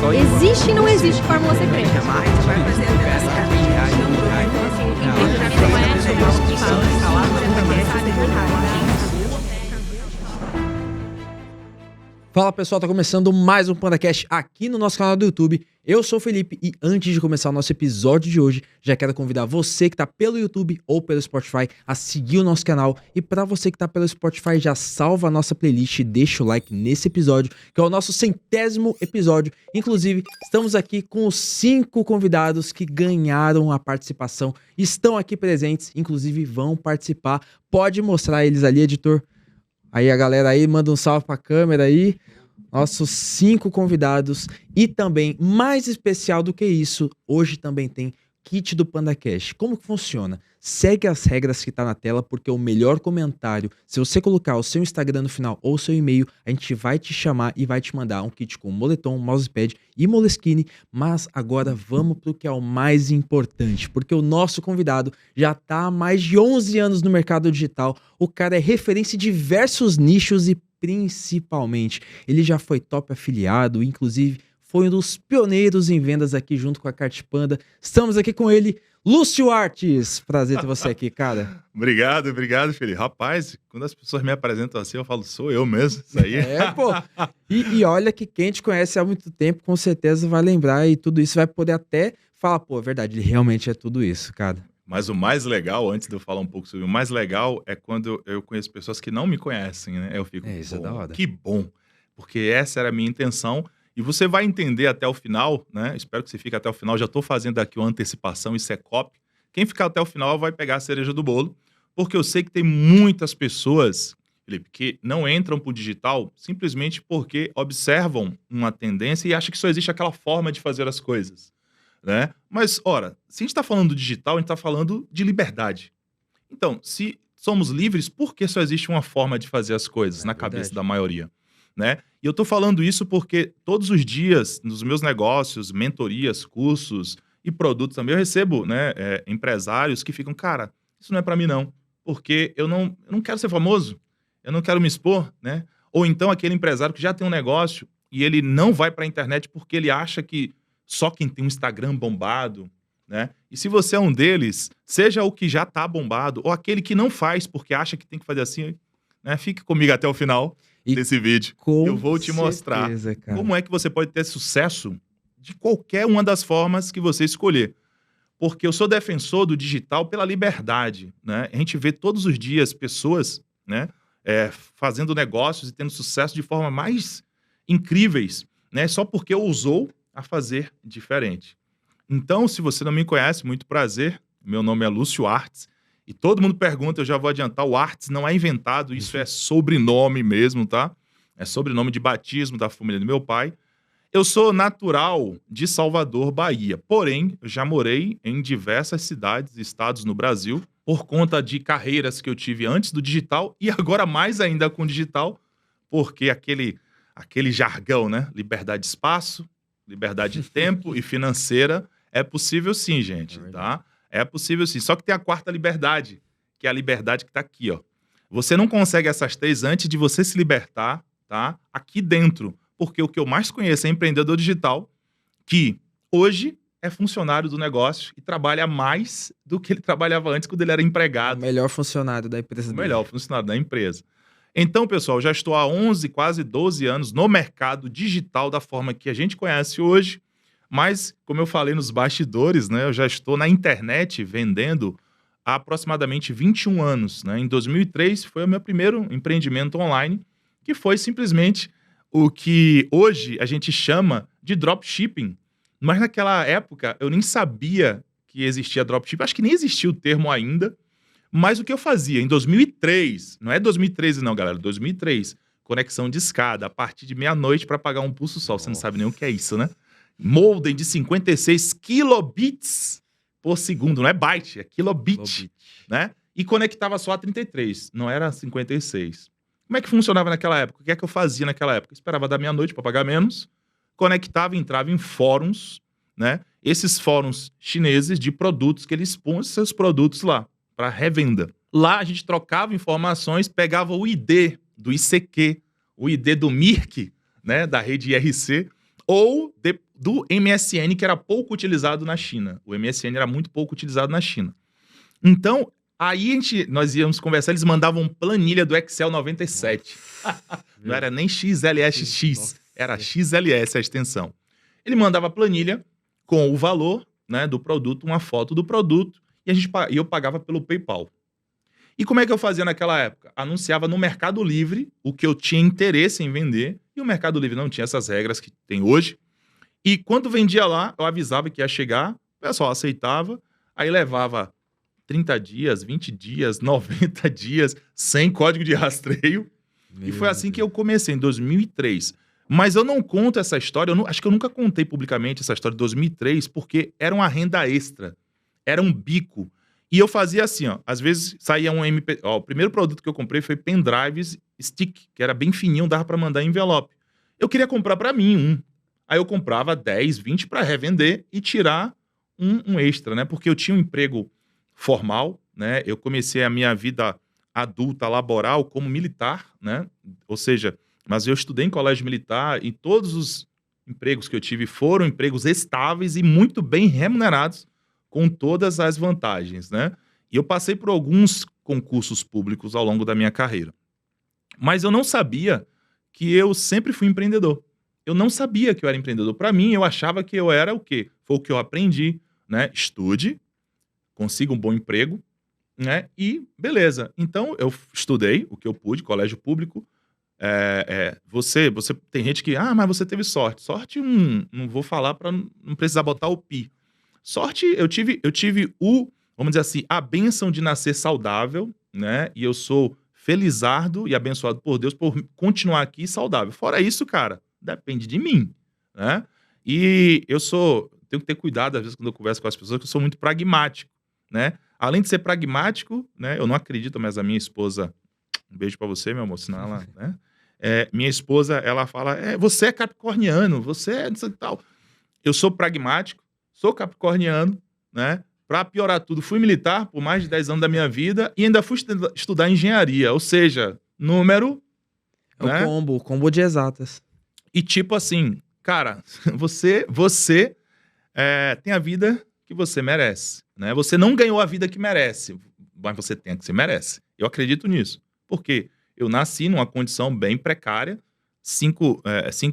Existe e não existe fórmula secreta. Fala pessoal, tá começando mais um PandaCast aqui no nosso canal do YouTube. Eu sou o Felipe e antes de começar o nosso episódio de hoje, já quero convidar você que tá pelo YouTube ou pelo Spotify a seguir o nosso canal. E para você que tá pelo Spotify, já salva a nossa playlist e deixa o like nesse episódio, que é o nosso 100º episódio. Inclusive, estamos aqui com os 5 convidados que ganharam a participação, estão aqui presentes, inclusive vão participar. Pode mostrar eles ali, editor. Aí a galera aí, manda um salve pra câmera aí. Nossos 5 convidados. E também, mais especial do que isso, hoje também tem kit do PandaCast. Como que funciona? Segue as regras que tá na tela, porque o melhor comentário, se você colocar o seu Instagram no final ou seu e-mail, a gente vai te chamar e vai te mandar um kit com moletom, mousepad e Moleskine. Mas agora vamos pro que é o mais importante, porque o nosso convidado já tá há mais de 11 anos no mercado digital. O cara é referência em diversos nichos e principalmente, ele já foi top afiliado, inclusive foi um dos pioneiros em vendas aqui junto com a Cartpanda. Estamos aqui com ele, Lúcio Artes. Prazer ter você aqui, cara. Obrigado, Felipe. Rapaz, quando as pessoas me apresentam assim, eu falo, sou eu mesmo, isso aí. Pô. E olha que quem te conhece há muito tempo, com certeza vai lembrar e tudo isso vai poder até falar, pô, é verdade, ele realmente é tudo isso, cara. Mas o mais legal, antes de eu falar um pouco sobre o mais legal, é quando eu conheço pessoas que não me conhecem, né? Eu fico, Isso é da hora. Que bom, porque essa era a minha intenção. E você vai entender até o final, né? Espero que você fique até o final. Já estou fazendo aqui uma antecipação, isso é copy. Quem ficar até o final vai pegar a cereja do bolo, porque eu sei que tem muitas pessoas, Felipe, que não entram para o digital simplesmente porque observam uma tendência e acham que só existe aquela forma de fazer as coisas, né? Mas, ora, se a gente está falando do digital, a gente está falando de liberdade. Então, se somos livres, por que só existe uma forma de fazer as coisas na cabeça da maioria? Né? E eu tô falando isso porque todos os dias, nos meus negócios, mentorias, cursos e produtos também, eu recebo, né, empresários que ficam, cara, isso não é para mim não, porque eu não quero ser famoso, eu não quero me expor, né? Ou então aquele empresário que já tem um negócio e ele não vai para a internet porque ele acha que só quem tem um Instagram bombado, né? E se você é um deles, seja o que já tá bombado ou aquele que não faz porque acha que tem que fazer assim, né? Fique comigo até o final desse vídeo. Eu vou te mostrar como é que você pode ter sucesso de qualquer uma das formas que você escolher. Porque eu sou defensor do digital pela liberdade, né? A gente vê todos os dias pessoas, né, fazendo negócios e tendo sucesso de forma mais incríveis, né? Só porque ousou a fazer diferente. Então, se você não me conhece, muito prazer. Meu nome é Lúcio Artes. E todo mundo pergunta, eu já vou adiantar, o Artes não é inventado, isso é sobrenome mesmo, tá? É sobrenome de batismo da família do meu pai. Eu sou natural de Salvador, Bahia. Porém, eu já morei em diversas cidades e estados no Brasil por conta de carreiras que eu tive antes do digital e agora mais ainda com o digital, porque aquele jargão, né? Liberdade de espaço, liberdade de tempo e financeira é possível sim, gente, tá? É possível sim, só que tem a quarta liberdade, que é a liberdade que tá aqui, ó. Você não consegue essas 3 antes de você se libertar, tá? Aqui dentro, porque o que eu mais conheço é empreendedor digital, que hoje é funcionário do negócio e trabalha mais do que ele trabalhava antes quando ele era empregado. O melhor funcionário da empresa. O melhor funcionário da empresa. Então, pessoal, já estou há 11, quase 12 anos no mercado digital da forma que a gente conhece hoje. Mas, como eu falei nos bastidores, né, eu já estou na internet vendendo há aproximadamente 21 anos. Né? Em 2003 foi o meu primeiro empreendimento online, que foi simplesmente o que hoje a gente chama de dropshipping. Mas naquela época eu nem sabia que existia dropshipping, acho que nem existia o termo ainda. Mas o que eu fazia em 2003, não é 2013 não, galera, 2003, conexão de escada, a partir de meia-noite para pagar um pulso só. Você não sabe nem o que é isso, né? Modem de 56 kilobits por segundo, não é byte, é kilobit, né? E conectava só a 33, não era 56. Como é que funcionava naquela época? O que é que eu fazia naquela época? Eu esperava da meia-noite para pagar menos, conectava, entrava em fóruns, né? Esses fóruns chineses de produtos que eles põem seus produtos lá para revenda. Lá a gente trocava informações, pegava o ID do ICQ, o ID do Mirk, né, da rede IRC, ou do MSN, que era pouco utilizado na China. O MSN era muito pouco utilizado na China. Então, aí nós íamos conversar, eles mandavam planilha do Excel 97. Não era nem XLSX, era XLS a extensão. Ele mandava a planilha com o valor, né, do produto, uma foto do produto, e eu pagava pelo PayPal. E como é que eu fazia naquela época? Anunciava no Mercado Livre o que eu tinha interesse em vender, e o Mercado Livre não tinha essas regras que tem hoje. E quando vendia lá, eu avisava que ia chegar, o pessoal aceitava, aí levava 30 dias, 20 dias, 90 dias, sem código de rastreio. E foi assim que eu comecei, em 2003. Mas eu não conto essa história, acho que eu nunca contei publicamente essa história de 2003, porque era uma renda extra, era um bico. E eu fazia assim, ó, às vezes saía um MP... Ó, o primeiro produto que eu comprei foi pendrives stick, que era bem fininho, dava para mandar em envelope. Eu queria comprar para mim um. Aí eu comprava 10, 20 para revender e tirar um extra, né? Porque eu tinha um emprego formal, né? Eu comecei a minha vida adulta, laboral, como militar, né? Ou seja, mas eu estudei em colégio militar e todos os empregos que eu tive foram empregos estáveis e muito bem remunerados, com todas as vantagens, né? E eu passei por alguns concursos públicos ao longo da minha carreira. Mas eu não sabia que eu sempre fui empreendedor. Eu não sabia que eu era empreendedor. Para mim, eu achava que eu era o quê? Foi o que eu aprendi, né? Estude, consiga um bom emprego, né? E beleza. Então, eu estudei o que eu pude, colégio público. Você tem gente que, mas você teve sorte. Sorte, não vou falar para não precisar botar o pi. Sorte, eu tive vamos dizer assim, a bênção de nascer saudável, né? E eu sou felizardo e abençoado por Deus por continuar aqui saudável. Fora isso, cara, depende de mim, né? E tenho que ter cuidado, às vezes, quando eu converso com as pessoas, que eu sou muito pragmático, né? Além de ser pragmático, né? Eu não acredito, mas a minha esposa, um beijo pra você, meu amor, senão ela, né? Minha esposa, ela fala, você é capricorniano, você é tal. Eu sou pragmático, sou capricorniano, né? Pra piorar tudo, fui militar por mais de 10 anos da minha vida e ainda fui estudar engenharia, ou seja, número... É né? O combo de exatas. E tipo assim, cara, você tem a vida que você merece, né? Você não ganhou a vida que merece, mas você tem a que você merece. Eu acredito nisso. Por quê? Eu nasci numa condição bem precária, 5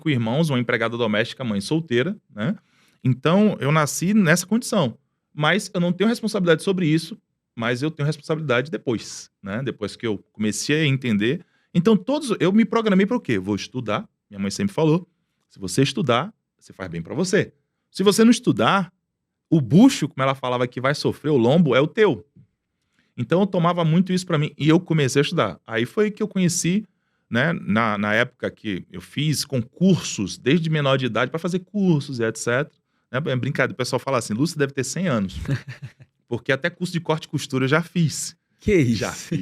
irmãos, uma empregada doméstica, mãe solteira, né? Então, eu nasci nessa condição. Mas eu não tenho responsabilidade sobre isso, mas eu tenho responsabilidade depois, né? Depois que eu comecei a entender. Então, eu me programei para o quê? Vou estudar. Minha mãe sempre falou, se você estudar, você faz bem para você. Se você não estudar, o bucho, como ela falava, que vai sofrer, o lombo, é o teu. Então, eu tomava muito isso para mim e eu comecei a estudar. Aí foi que eu conheci, né, na época que eu fiz concursos, desde menor de idade, para fazer cursos e etc. É brincadeira, o pessoal fala assim, Lúcio deve ter 100 anos. Porque até curso de corte e costura eu já fiz. Que isso?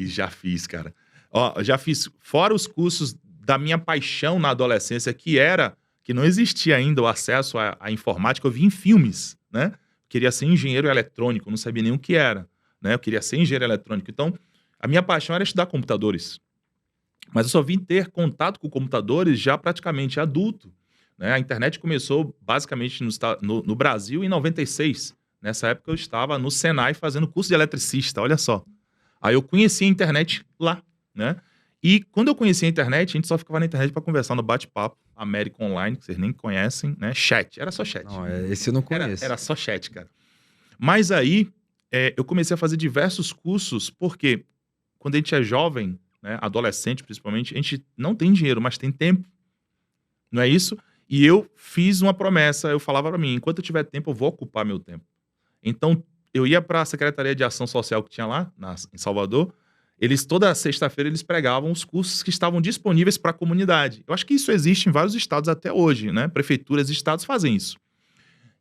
Já fiz, cara. Ó, já fiz, fora os cursos da minha paixão na adolescência, que não existia ainda o acesso à informática, eu vi em filmes, né? Queria ser engenheiro eletrônico, não sabia nem o que era, né? Eu queria ser engenheiro eletrônico. Então, a minha paixão era estudar computadores. Mas eu só vim ter contato com computadores já praticamente adulto, né? A internet começou basicamente no Brasil em 96. Nessa época eu estava no Senai fazendo curso de eletricista, olha só. Aí eu conheci a internet lá, né? E quando eu conheci a internet, a gente só ficava na internet para conversar no bate-papo, América Online, que vocês nem conhecem, né? Chat, era só chat. Não, esse eu não conheço. Era só chat, cara. Mas aí, eu comecei a fazer diversos cursos, porque quando a gente é jovem, né, adolescente principalmente, a gente não tem dinheiro, mas tem tempo. Não é isso? E eu fiz uma promessa, eu falava para mim, enquanto eu tiver tempo, eu vou ocupar meu tempo. Então, eu ia para a Secretaria de Ação Social que tinha lá, em Salvador, toda sexta-feira, eles pregavam os cursos que estavam disponíveis para a comunidade. Eu acho que isso existe em vários estados até hoje, né? Prefeituras e estados fazem isso.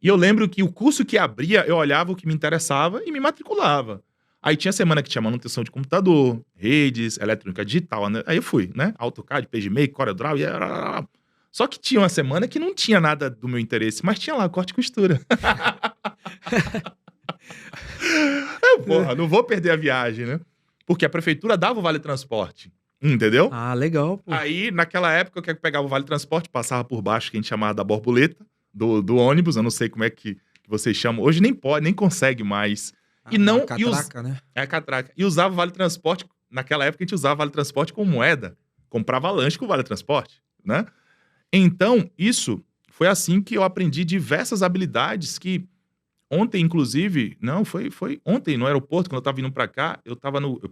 E eu lembro que o curso que abria, eu olhava o que me interessava e me matriculava. Aí tinha semana que tinha manutenção de computador, redes, eletrônica digital, né? Aí eu fui, né? AutoCAD, PageMaker, CorelDRAW, Só que tinha uma semana que não tinha nada do meu interesse, mas tinha lá corte e costura. Porra, não vou perder a viagem, né? Porque a prefeitura dava o vale transporte. Entendeu? Ah, legal, pô. Aí, naquela época, eu pegava o Vale Transporte, passava por baixo, que a gente chamava da borboleta, do ônibus, eu não sei como é que vocês chamam. Hoje nem pode, nem consegue mais. E A não... catraca, né? É a catraca. E usava o Vale Transporte, naquela época a gente usava o Vale Transporte com moeda. Comprava lanche com o Vale Transporte, né? Então, isso foi assim que eu aprendi diversas habilidades que ontem, inclusive, não, foi ontem no aeroporto, quando eu tava vindo pra cá, eu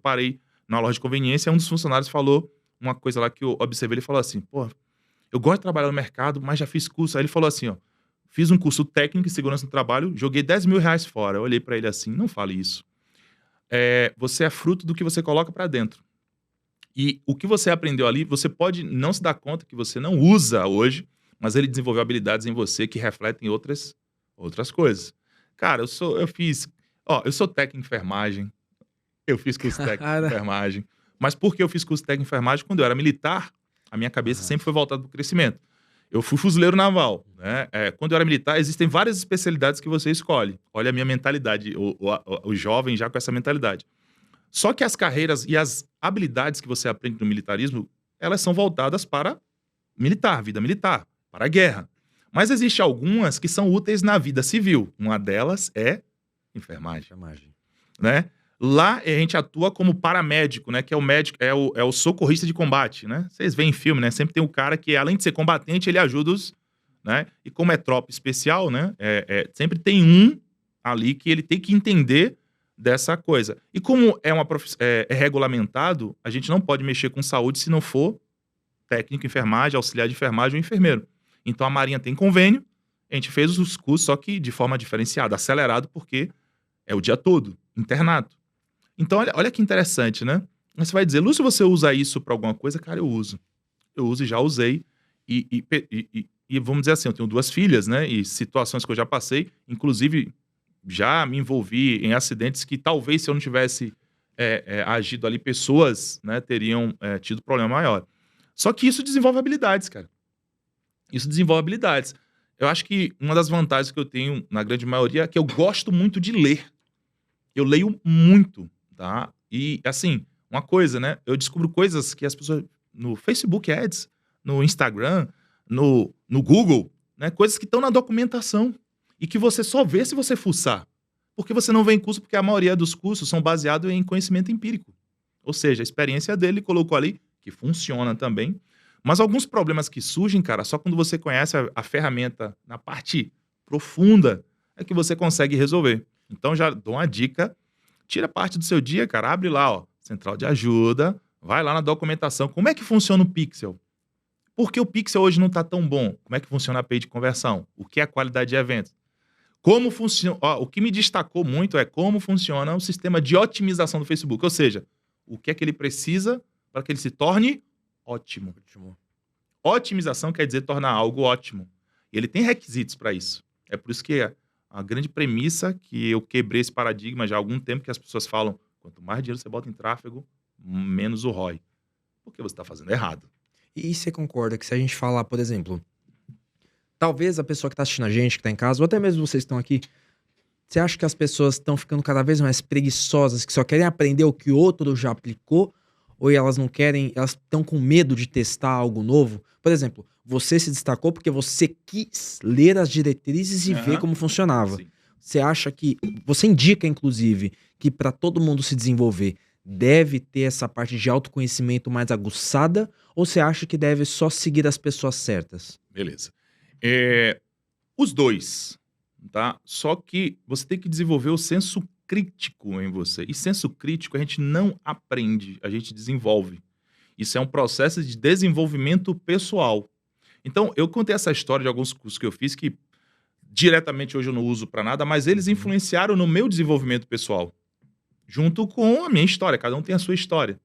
parei na loja de conveniência, um dos funcionários falou uma coisa lá que eu observei, ele falou assim, pô, eu gosto de trabalhar no mercado, mas já fiz curso. Aí ele falou assim, ó, fiz um curso técnico em segurança do trabalho, joguei 10 mil reais fora. Eu olhei pra ele assim, não fale isso. Você é fruto do que você coloca pra dentro. E o que você aprendeu ali, você pode não se dar conta que você não usa hoje, mas ele desenvolveu habilidades em você que refletem outras coisas. Cara, eu sou técnico em enfermagem, eu fiz curso técnico em enfermagem, mas por que eu fiz curso técnico em enfermagem? Quando eu era militar, a minha cabeça sempre foi voltada para o crescimento. Eu fui fuzileiro naval, né? Quando eu era militar, existem várias especialidades que você escolhe. Olha a minha mentalidade, o jovem já com essa mentalidade. Só que as carreiras e as habilidades que você aprende no militarismo, elas são voltadas para vida militar, para a guerra. Mas existem algumas que são úteis na vida civil. Uma delas é enfermagem. Né? Lá a gente atua como paramédico, né? Que é o médico, é o socorrista de combate, né? Vocês veem em filme, né? Sempre tem um cara que, além de ser combatente, ele ajuda os, né? E como é tropa especial, né? Sempre tem um ali que ele tem que entender dessa coisa. E como é regulamentado, a gente não pode mexer com saúde se não for técnico em enfermagem, auxiliar de enfermagem ou enfermeiro. Então a Marinha tem convênio, a gente fez os cursos, só que de forma diferenciada, acelerado, porque é o dia todo, internado. Então olha que interessante, né? Você vai dizer, Lúcio, você usa isso para alguma coisa? Cara, eu uso. Eu uso e já usei. E vamos dizer assim, eu tenho 2 filhas, né? E situações que eu já passei, inclusive já me envolvi em acidentes que talvez se eu não tivesse agido ali, pessoas, né, teriam tido problema maior. Só que isso desenvolve habilidades, cara. Isso desenvolve habilidades. Eu acho que uma das vantagens que eu tenho, na grande maioria, é que eu gosto muito de ler. Eu leio muito, tá? E, assim, uma coisa, né? Eu descubro coisas que as pessoas... No Facebook Ads, no Instagram, no Google, né? Coisas que estão na documentação e que você só vê se você fuçar. Porque você não vê em curso, porque a maioria dos cursos são baseados em conhecimento empírico. Ou seja, a experiência dele colocou ali, que funciona também. Mas alguns problemas que surgem, cara, só quando você conhece a ferramenta na parte profunda é que você consegue resolver. Então já dou uma dica, tira parte do seu dia, cara, abre lá, ó, central de ajuda, vai lá na documentação. Como é que funciona o Pixel? Por que o Pixel hoje não está tão bom? Como é que funciona a API de conversão? O que é a qualidade de eventos? Como funciona? O que me destacou muito é como funciona o sistema de otimização do Facebook. Ou seja, o que é que ele precisa para que ele se torne ótimo. Otimização quer dizer tornar algo ótimo. E ele tem requisitos para isso. É por isso que a grande premissa que eu quebrei esse paradigma já há algum tempo que as pessoas falam, quanto mais dinheiro você bota em tráfego, menos o ROI. Porque você está fazendo errado. E você concorda que se a gente falar, por exemplo, talvez a pessoa que está assistindo a gente, que está em casa, ou até mesmo vocês que estão aqui, você acha que as pessoas estão ficando cada vez mais preguiçosas, que só querem aprender o que o outro já aplicou, ou elas não querem, elas estão com medo de testar algo novo? Por exemplo, você se destacou porque você quis ler as diretrizes e ver como funcionava. Sim. Você acha que, você indica inclusive, que para todo mundo se desenvolver, deve ter essa parte de autoconhecimento mais aguçada, ou você acha que deve só seguir as pessoas certas? Beleza. Os dois, tá? Só que você tem que desenvolver o senso crítico em você. E senso crítico a gente não aprende, a gente desenvolve. Isso é um processo de desenvolvimento pessoal. Então, eu contei essa história de alguns cursos que eu fiz que diretamente hoje eu não uso para nada, mas eles influenciaram no meu desenvolvimento pessoal. Junto com a minha história, cada um tem a sua história,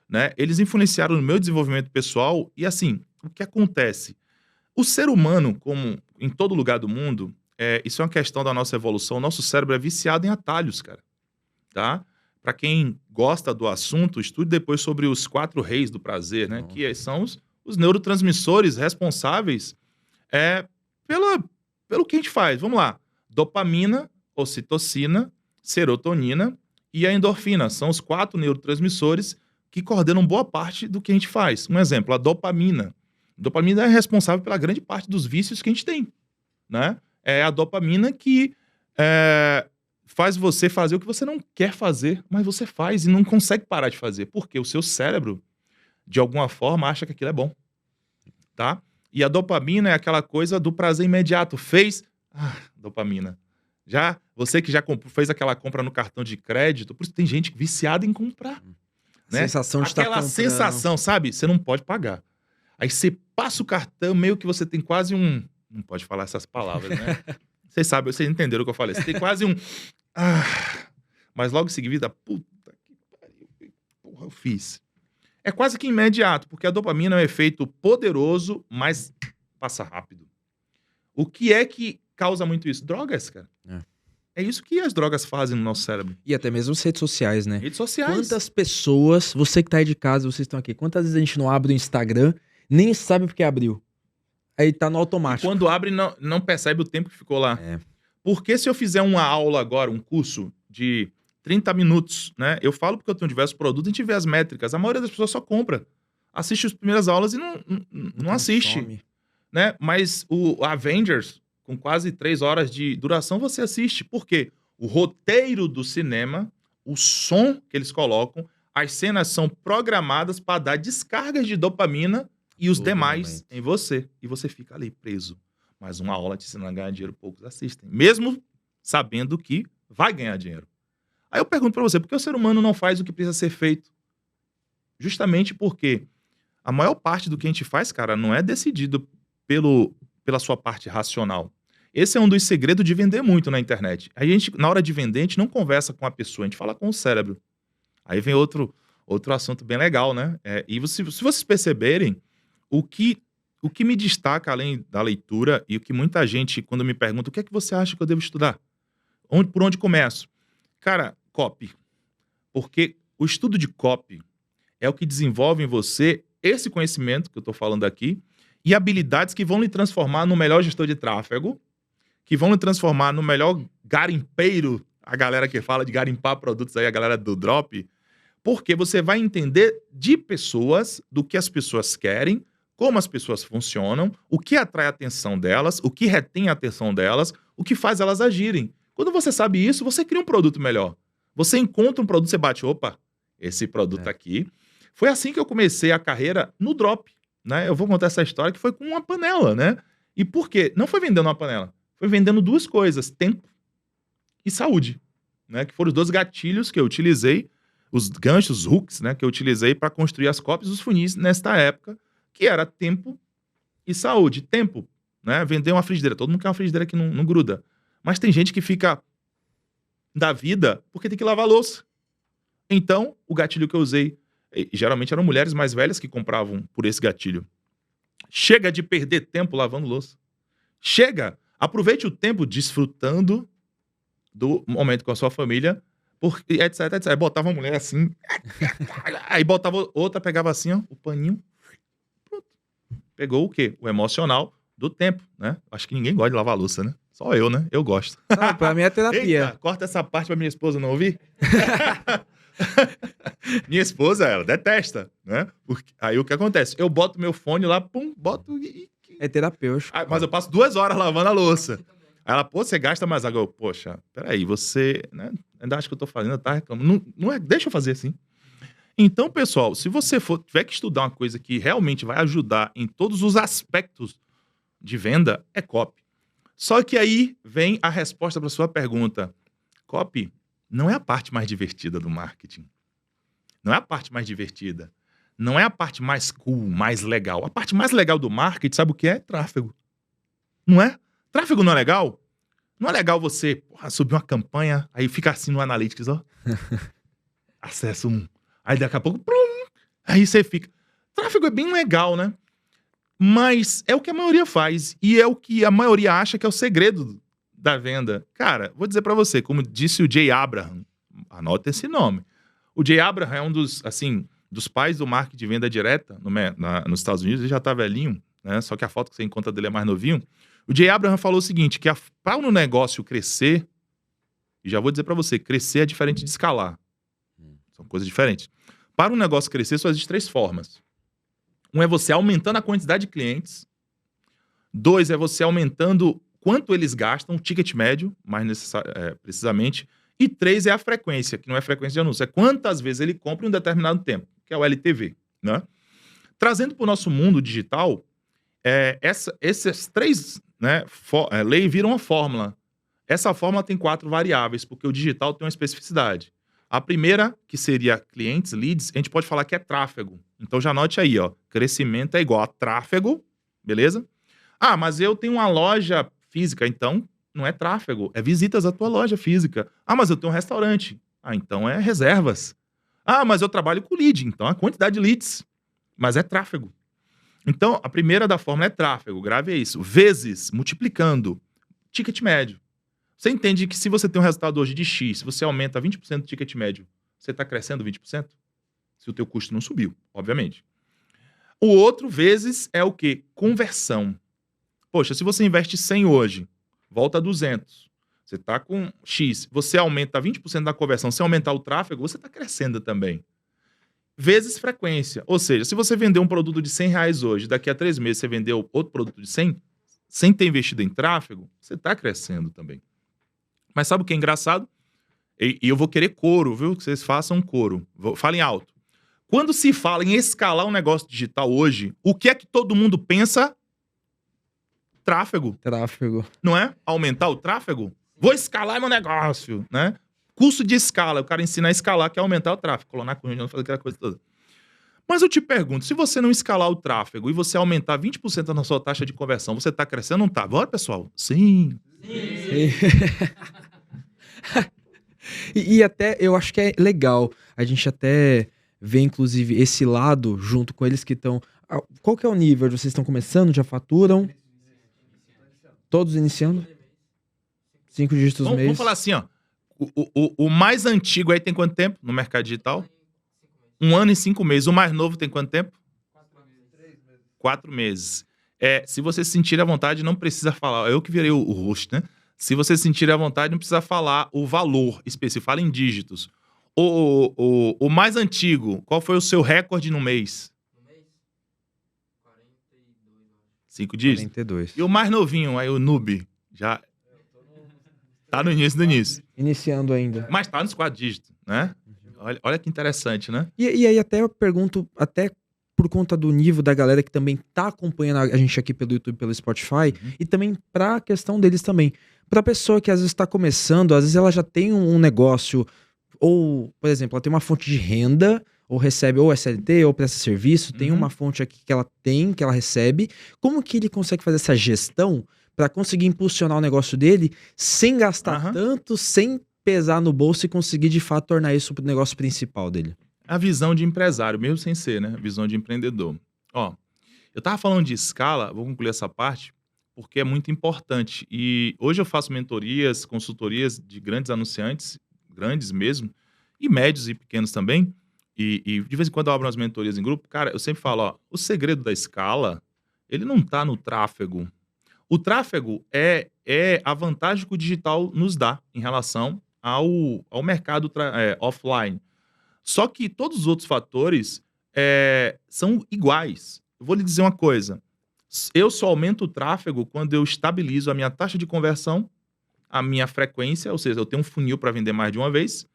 né? Eles influenciaram no meu desenvolvimento pessoal e, assim, o que acontece? O ser humano, como em todo lugar do mundo, isso é uma questão da nossa evolução, o nosso cérebro é viciado em atalhos, cara, tá? Para quem gosta do assunto, estude depois sobre os 4 reis do prazer, né? Que são os neurotransmissores responsáveis pelo que a gente faz. Vamos lá. Dopamina, ocitocina, serotonina e a endorfina. São os 4 neurotransmissores que coordenam boa parte do que a gente faz. Um exemplo, a dopamina. A dopamina é responsável pela grande parte dos vícios que a gente tem, né? É a dopamina que faz você fazer o que você não quer fazer, mas você faz e não consegue parar de fazer. Porque o seu cérebro, de alguma forma, acha que aquilo é bom, tá? E a dopamina é aquela coisa do prazer imediato. Fez, dopamina. Já, você que já fez aquela compra no cartão de crédito, por isso tem gente viciada em comprar. Né? Sensação de estar Aquela comprando. sensação, sabe? Você não pode pagar. Aí você passa o cartão, meio que você tem quase um... Não pode falar essas palavras, né? Vocês sabem, vocês entenderam o que eu falei. Você tem quase um... mas logo em seguida, puta que pariu, porra, eu fiz. É quase que imediato, porque a dopamina é um efeito poderoso, mas passa rápido. O que é que causa muito isso? Drogas, cara. É isso que as drogas fazem no nosso cérebro. E até mesmo as redes sociais, né? Redes sociais. Quantas pessoas, você que tá aí de casa, vocês estão aqui, quantas vezes a gente não abre o Instagram, nem sabe porque abriu. Aí tá no automático. E quando abre, não percebe o tempo que ficou lá. Porque se eu fizer uma aula agora, um curso de 30 minutos, né? Eu falo porque eu tenho diversos produtos, a gente vê as métricas. A maioria das pessoas só compra. Assiste as primeiras aulas e não assiste. Né? Mas o Avengers, com quase 3 horas de duração, você assiste. Por quê? O roteiro do cinema, o som que eles colocam, as cenas são programadas para dar descargas de dopamina e os demais em você. E você fica ali preso. Mas uma aula te ensinando a ganhar dinheiro, poucos assistem. Mesmo sabendo que vai ganhar dinheiro. Aí eu pergunto para você, por que o ser humano não faz o que precisa ser feito? Justamente porque a maior parte do que a gente faz, cara, não é decidido pela sua parte racional. Esse é um dos segredos de vender muito na internet. A gente, na hora de vender, a gente não conversa com a pessoa, a gente fala com o cérebro. Aí vem outro assunto bem legal, né? E se vocês perceberem, o que me destaca, além da leitura, e o que muita gente, quando me pergunta, o que é que você acha que eu devo estudar? Por onde começo? Cara, copy. Porque o estudo de copy é o que desenvolve em você esse conhecimento que eu estou falando aqui e habilidades que vão lhe transformar no melhor gestor de tráfego, que vão lhe transformar no melhor garimpeiro, a galera que fala de garimpar produtos aí, a galera do drop, porque você vai entender de pessoas, do que as pessoas querem, como as pessoas funcionam, o que atrai a atenção delas, o que retém a atenção delas, o que faz elas agirem. Quando você sabe isso, você cria um produto melhor. Você encontra um produto, você bate, opa, esse produto aqui. Foi assim que eu comecei a carreira no drop, né? Eu vou contar essa história que foi com uma panela, né? E por quê? Não foi vendendo uma panela, foi vendendo 2 coisas, tempo e saúde, né? Que foram os 2 gatilhos que eu utilizei, os ganchos, os hooks, né? Que eu utilizei para construir as cópias dos funis nesta época, que era tempo e saúde. Tempo, né? Vender uma frigideira. Todo mundo quer uma frigideira que não gruda. Mas tem gente que fica da vida porque tem que lavar louça. Então, o gatilho que eu usei, geralmente eram mulheres mais velhas que compravam por esse gatilho. Chega de perder tempo lavando louça. Chega! Aproveite o tempo desfrutando do momento com a sua família, etc, etc. Aí botava uma mulher assim, aí botava outra, pegava assim, ó, o paninho. Pronto. Pegou o quê? O emocional do tempo, né? Acho que ninguém gosta de lavar louça, né? Só eu, né? Eu gosto. Não, pra mim é terapia. Eita, corta essa parte pra minha esposa não ouvir. Minha esposa, ela detesta, né? Porque, aí o que acontece? Eu boto meu fone lá, pum, boto e... É terapêutico. Mas eu passo 2 horas lavando a louça. Aí ela, pô, você gasta mais água. Eu, poxa, peraí, você... Né? Ainda acha que eu tô fazendo, tá reclamando. Não é, deixa eu fazer assim. Então, pessoal, se você tiver que estudar uma coisa que realmente vai ajudar em todos os aspectos de venda, é copy. Só que aí vem a resposta para sua pergunta. Copy não é a parte mais divertida do marketing. Não é a parte mais divertida. Não é a parte mais cool, mais legal. A parte mais legal do marketing, sabe o que é? Tráfego. Não é? Tráfego não é legal? Não é legal você subir uma campanha, aí fica assim no Analytics, ó. Acessa um. Aí daqui a pouco, plum, aí você fica. Tráfego é bem legal, né? Mas é o que a maioria faz. E é o que a maioria acha que é o segredo da venda. Cara, vou dizer pra você, como disse o Jay Abraham, anota esse nome. O Jay Abraham é um dos, assim, dos pais do marketing de venda direta nos Estados Unidos. Ele já tá velhinho, né? Só que a foto que você encontra dele é mais novinho. O Jay Abraham falou o seguinte, que para um negócio crescer, e já vou dizer pra você, crescer é diferente de escalar. São coisas diferentes. Para um negócio crescer, só existem 3 formas. Um é você aumentando a quantidade de clientes. 2 é você aumentando quanto eles gastam, o ticket médio, mais precisamente. E 3 é a frequência, que não é frequência de anúncio, é quantas vezes ele compra em um determinado tempo, que é o LTV, né? Trazendo para o nosso mundo digital, essas 3 leis viram uma fórmula. Essa fórmula tem 4 variáveis, porque o digital tem uma especificidade. A primeira, que seria clientes, leads, a gente pode falar que é tráfego. Então já anote aí, ó, crescimento é igual a tráfego, beleza? Ah, mas eu tenho uma loja física, então não é tráfego, é visitas à tua loja física. Ah, mas eu tenho um restaurante. Ah, então é reservas. Ah, mas eu trabalho com lead, então a quantidade de leads, mas é tráfego. Então, a primeira da fórmula é tráfego, grave isso. Vezes, multiplicando, ticket médio. Você entende que se você tem um resultado hoje de X, se você aumenta 20% do ticket médio, você está crescendo 20%? Se o teu custo não subiu, obviamente. O outro vezes é o quê? Conversão. Poxa, se você investe 100 hoje, volta a 200. Você está com X, você aumenta 20% da conversão, se aumentar o tráfego, você está crescendo também. Vezes frequência. Ou seja, se você vender um produto de R$100 hoje, daqui a 3 meses você vendeu outro produto de 100, sem ter investido em tráfego, você está crescendo também. Mas sabe o que é engraçado? E eu vou querer coro, viu? Que vocês façam coro. Falem alto. Quando se fala em escalar um negócio digital hoje, o que é que todo mundo pensa? Tráfego. Tráfego. Não é? Aumentar o tráfego? Vou escalar meu negócio, né? Curso de escala, o cara ensina a escalar, que é aumentar o tráfego. Colonar com fazer aquela coisa toda. Mas eu te pergunto, se você não escalar o tráfego e você aumentar 20% na sua taxa de conversão, você está crescendo ou não está? Bora, pessoal? Sim. E até eu acho que é legal a gente até ver, inclusive, esse lado junto com eles que estão. Qual que é o nível? Vocês estão começando? Já faturam? Todos iniciando? 5 dígitos mês. Vamos falar assim, ó. O mais antigo aí tem quanto tempo no mercado digital? 1 ano e 5 meses. O mais novo tem quanto tempo? 4 meses. Se você se sentir à vontade, não precisa falar. Eu que virei o host, né? Se você se sentir à vontade, não precisa falar o valor específico. Fala em dígitos. O mais antigo, qual foi o seu recorde no mês? 5 dígitos? 42. E o mais novinho, aí o noob, já tá no início do início. Iniciando ainda. Mas tá nos 4 dígitos, né? Olha que interessante, né? E aí até eu pergunto, até por conta do nível da galera que também tá acompanhando a gente aqui pelo YouTube, pelo Spotify, e também pra questão deles também. Pra pessoa que às vezes tá começando, às vezes ela já tem um negócio, ou, por exemplo, ela tem uma fonte de renda, ou recebe ou SLT, ou presta serviço, tem uma fonte aqui que ela tem, que ela recebe. Como que ele consegue fazer essa gestão pra conseguir impulsionar o negócio dele sem gastar tanto, sem pesar no bolso e conseguir de fato tornar isso pro negócio principal dele? A visão de empresário, mesmo sem ser, né? A visão de empreendedor. Ó, eu tava falando de escala, vou concluir essa parte, porque é muito importante. E hoje eu faço mentorias, consultorias de grandes anunciantes, grandes mesmo, e médios e pequenos também. E de vez em quando eu abro umas mentorias em grupo. Cara, eu sempre falo, ó, o segredo da escala, ele não tá no tráfego. O tráfego é a vantagem que o digital nos dá em relação ao mercado offline. Só que todos os outros fatores são iguais. Eu vou lhe dizer uma coisa. Eu só aumento o tráfego quando eu estabilizo a minha taxa de conversão, a minha frequência, ou seja, eu tenho um funil para vender mais de uma vez,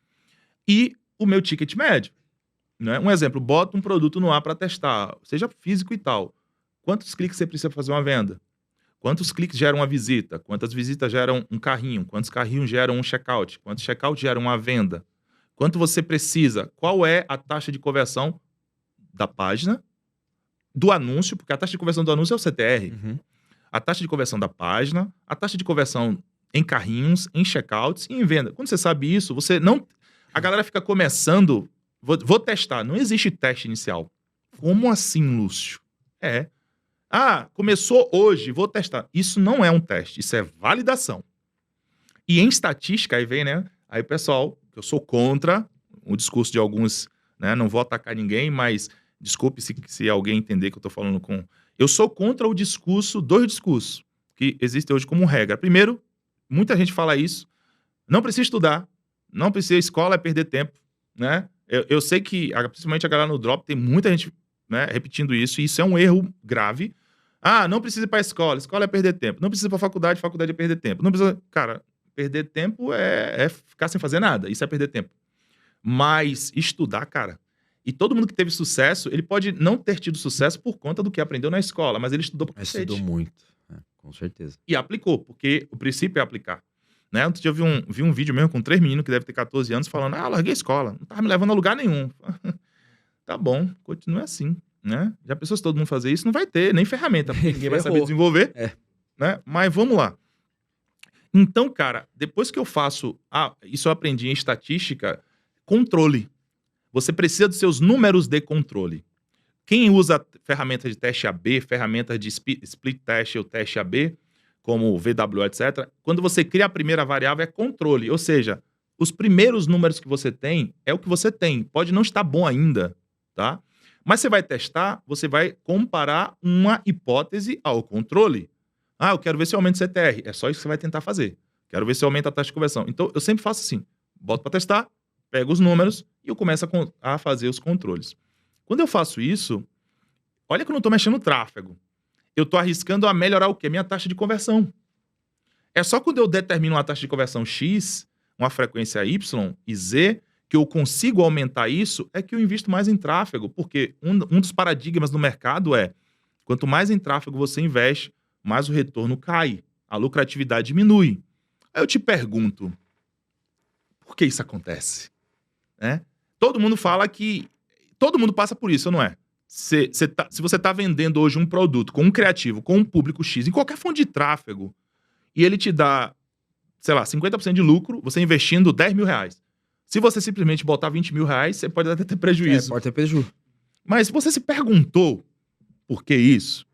e o meu ticket médio. Né? Um exemplo, bota um produto no ar para testar, seja físico e tal. Quantos cliques você precisa fazer uma venda? Quantos cliques geram uma visita? Quantas visitas geram um carrinho? Quantos carrinhos geram um checkout? Quantos checkouts geram uma venda? Quanto você precisa? Qual é a taxa de conversão da página, do anúncio, porque a taxa de conversão do anúncio é o CTR. A taxa de conversão da página, a taxa de conversão em carrinhos, em checkouts e em venda. Quando você sabe isso, você não... A galera fica começando... Vou testar. Não existe teste inicial. Como assim, Lúcio? Começou hoje, vou testar. Isso não é um teste, isso é validação. E em estatística, aí vem, né? Aí, pessoal, eu sou contra o discurso de alguns, né? Não vou atacar ninguém, mas desculpe se alguém entender que eu tô falando com... Eu sou contra o discurso, 2 discursos que existem hoje como regra. Primeiro, muita gente fala isso, não precisa estudar, não precisa, escola é perder tempo, né? Eu sei que, principalmente a galera no Drop, tem muita gente, né, repetindo isso, e isso é um erro grave. Não precisa ir pra escola é perder tempo. Não precisa ir pra faculdade é perder tempo. Não precisa... Cara, perder tempo é ficar sem fazer nada, isso é perder tempo. Mas estudar, cara... E todo mundo que teve sucesso, ele pode não ter tido sucesso por conta do que aprendeu na escola, mas ele estudou pra cacete. Estudou muito, com certeza. E aplicou, porque o princípio é aplicar. Né? Outro dia eu vi um vídeo mesmo com 3 meninos que devem ter 14 anos falando, larguei a escola, não tava me levando a lugar nenhum. Tá bom, continue assim, né? Já pensou se todo mundo fazer isso? Não vai ter nem ferramenta, porque ninguém vai saber desenvolver. Né? Mas vamos lá. Então, cara, depois que eu faço... isso eu aprendi em estatística, controle. Você precisa dos seus números de controle. Quem usa ferramentas de teste AB, ferramentas de split test ou teste AB, como VWO, etc., quando você cria a primeira variável é controle. Ou seja, os primeiros números que você tem é o que você tem. Pode não estar bom ainda, tá? Mas você vai testar, você vai comparar uma hipótese ao controle. Eu quero ver se eu aumento o CTR. É só isso que você vai tentar fazer. Quero ver se eu aumento a taxa de conversão. Então, eu sempre faço assim. Boto para testar, pego os números e eu começo a fazer os controles. Quando eu faço isso, olha que eu não estou mexendo no tráfego. Eu estou arriscando a melhorar o quê? Minha taxa de conversão. É só quando eu determino uma taxa de conversão X, uma frequência Y e Z, que eu consigo aumentar isso, é que eu invisto mais em tráfego. Porque um dos paradigmas do mercado é, quanto mais em tráfego você investe, mais o retorno cai. A lucratividade diminui. Aí eu te pergunto, por que isso acontece? Todo mundo fala que... Todo mundo passa por isso, não é? Se você está vendendo hoje um produto com um criativo, com um público X, em qualquer fonte de tráfego, e ele te dá, sei lá, 50% de lucro, você investindo 10 mil reais. Se você simplesmente botar 20 mil reais, você pode até ter prejuízo. Pode ter prejuízo. Mas você se perguntou por que isso?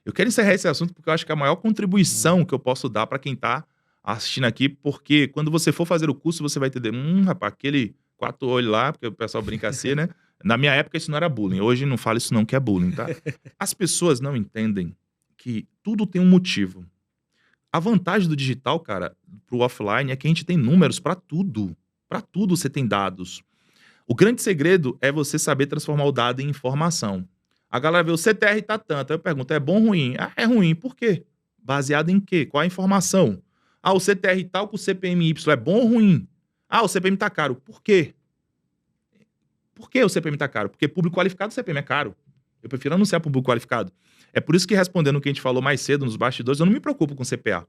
Eu quero encerrar esse assunto porque eu acho que é a maior contribuição que eu posso dar para quem está assistindo aqui, porque quando você for fazer o curso, você vai entender, rapaz, aquele 4 olhos lá, porque o pessoal brinca assim, né? Na minha época isso não era bullying, hoje não fala isso não, que é bullying, tá? As pessoas não entendem que tudo tem um motivo. A vantagem do digital, cara, pro offline é que a gente tem números para tudo. Para tudo você tem dados. O grande segredo é você saber transformar o dado em informação. A galera vê o CTR tá tanto, aí eu pergunto, é bom ou ruim? É ruim, por quê? Baseado em quê? Qual a informação? O CTR tal com o CPMY é bom ou ruim? O CPM tá caro, por quê? Por que o CPM tá caro? Porque público qualificado o CPM é caro. Eu prefiro anunciar público qualificado. É por isso que, respondendo o que a gente falou mais cedo nos bastidores, eu não me preocupo com CPA.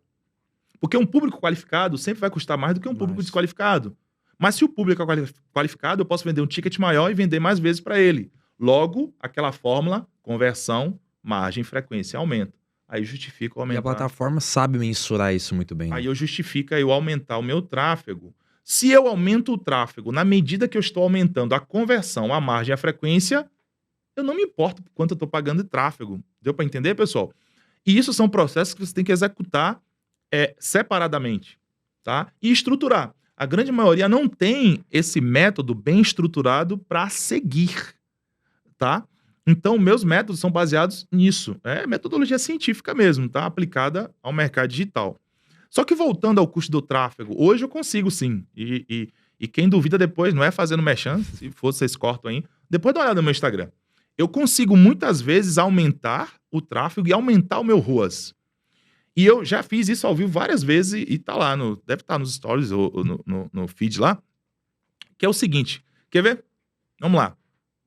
Porque um público qualificado sempre vai custar mais do que um público desqualificado. Mas se o público é qualificado, eu posso vender um ticket maior e vender mais vezes para ele. Logo, aquela fórmula, conversão, margem, frequência, aumenta. Aí justifica o aumentar. E a plataforma sabe mensurar isso muito bem. Aí eu justifico eu aumentar o meu tráfego. Se eu aumento o tráfego na medida que eu estou aumentando a conversão, a margem, a frequência, eu não me importo quanto eu estou pagando de tráfego. Deu para entender, pessoal? E isso são processos que você tem que executar separadamente, tá? E estruturar. A grande maioria não tem esse método bem estruturado para seguir, tá? Então, meus métodos são baseados nisso. É metodologia científica mesmo, tá? Aplicada ao mercado digital. Só que voltando ao custo do tráfego, hoje eu consigo sim. E quem duvida depois, não é fazendo merchan, se for, vocês cortam aí. Depois dá uma olhada no meu Instagram. Eu consigo muitas vezes aumentar o tráfego e aumentar o meu ROAS. E eu já fiz isso ao vivo várias vezes e tá lá, deve estar nos stories ou no feed lá. Que é o seguinte, quer ver? Vamos lá.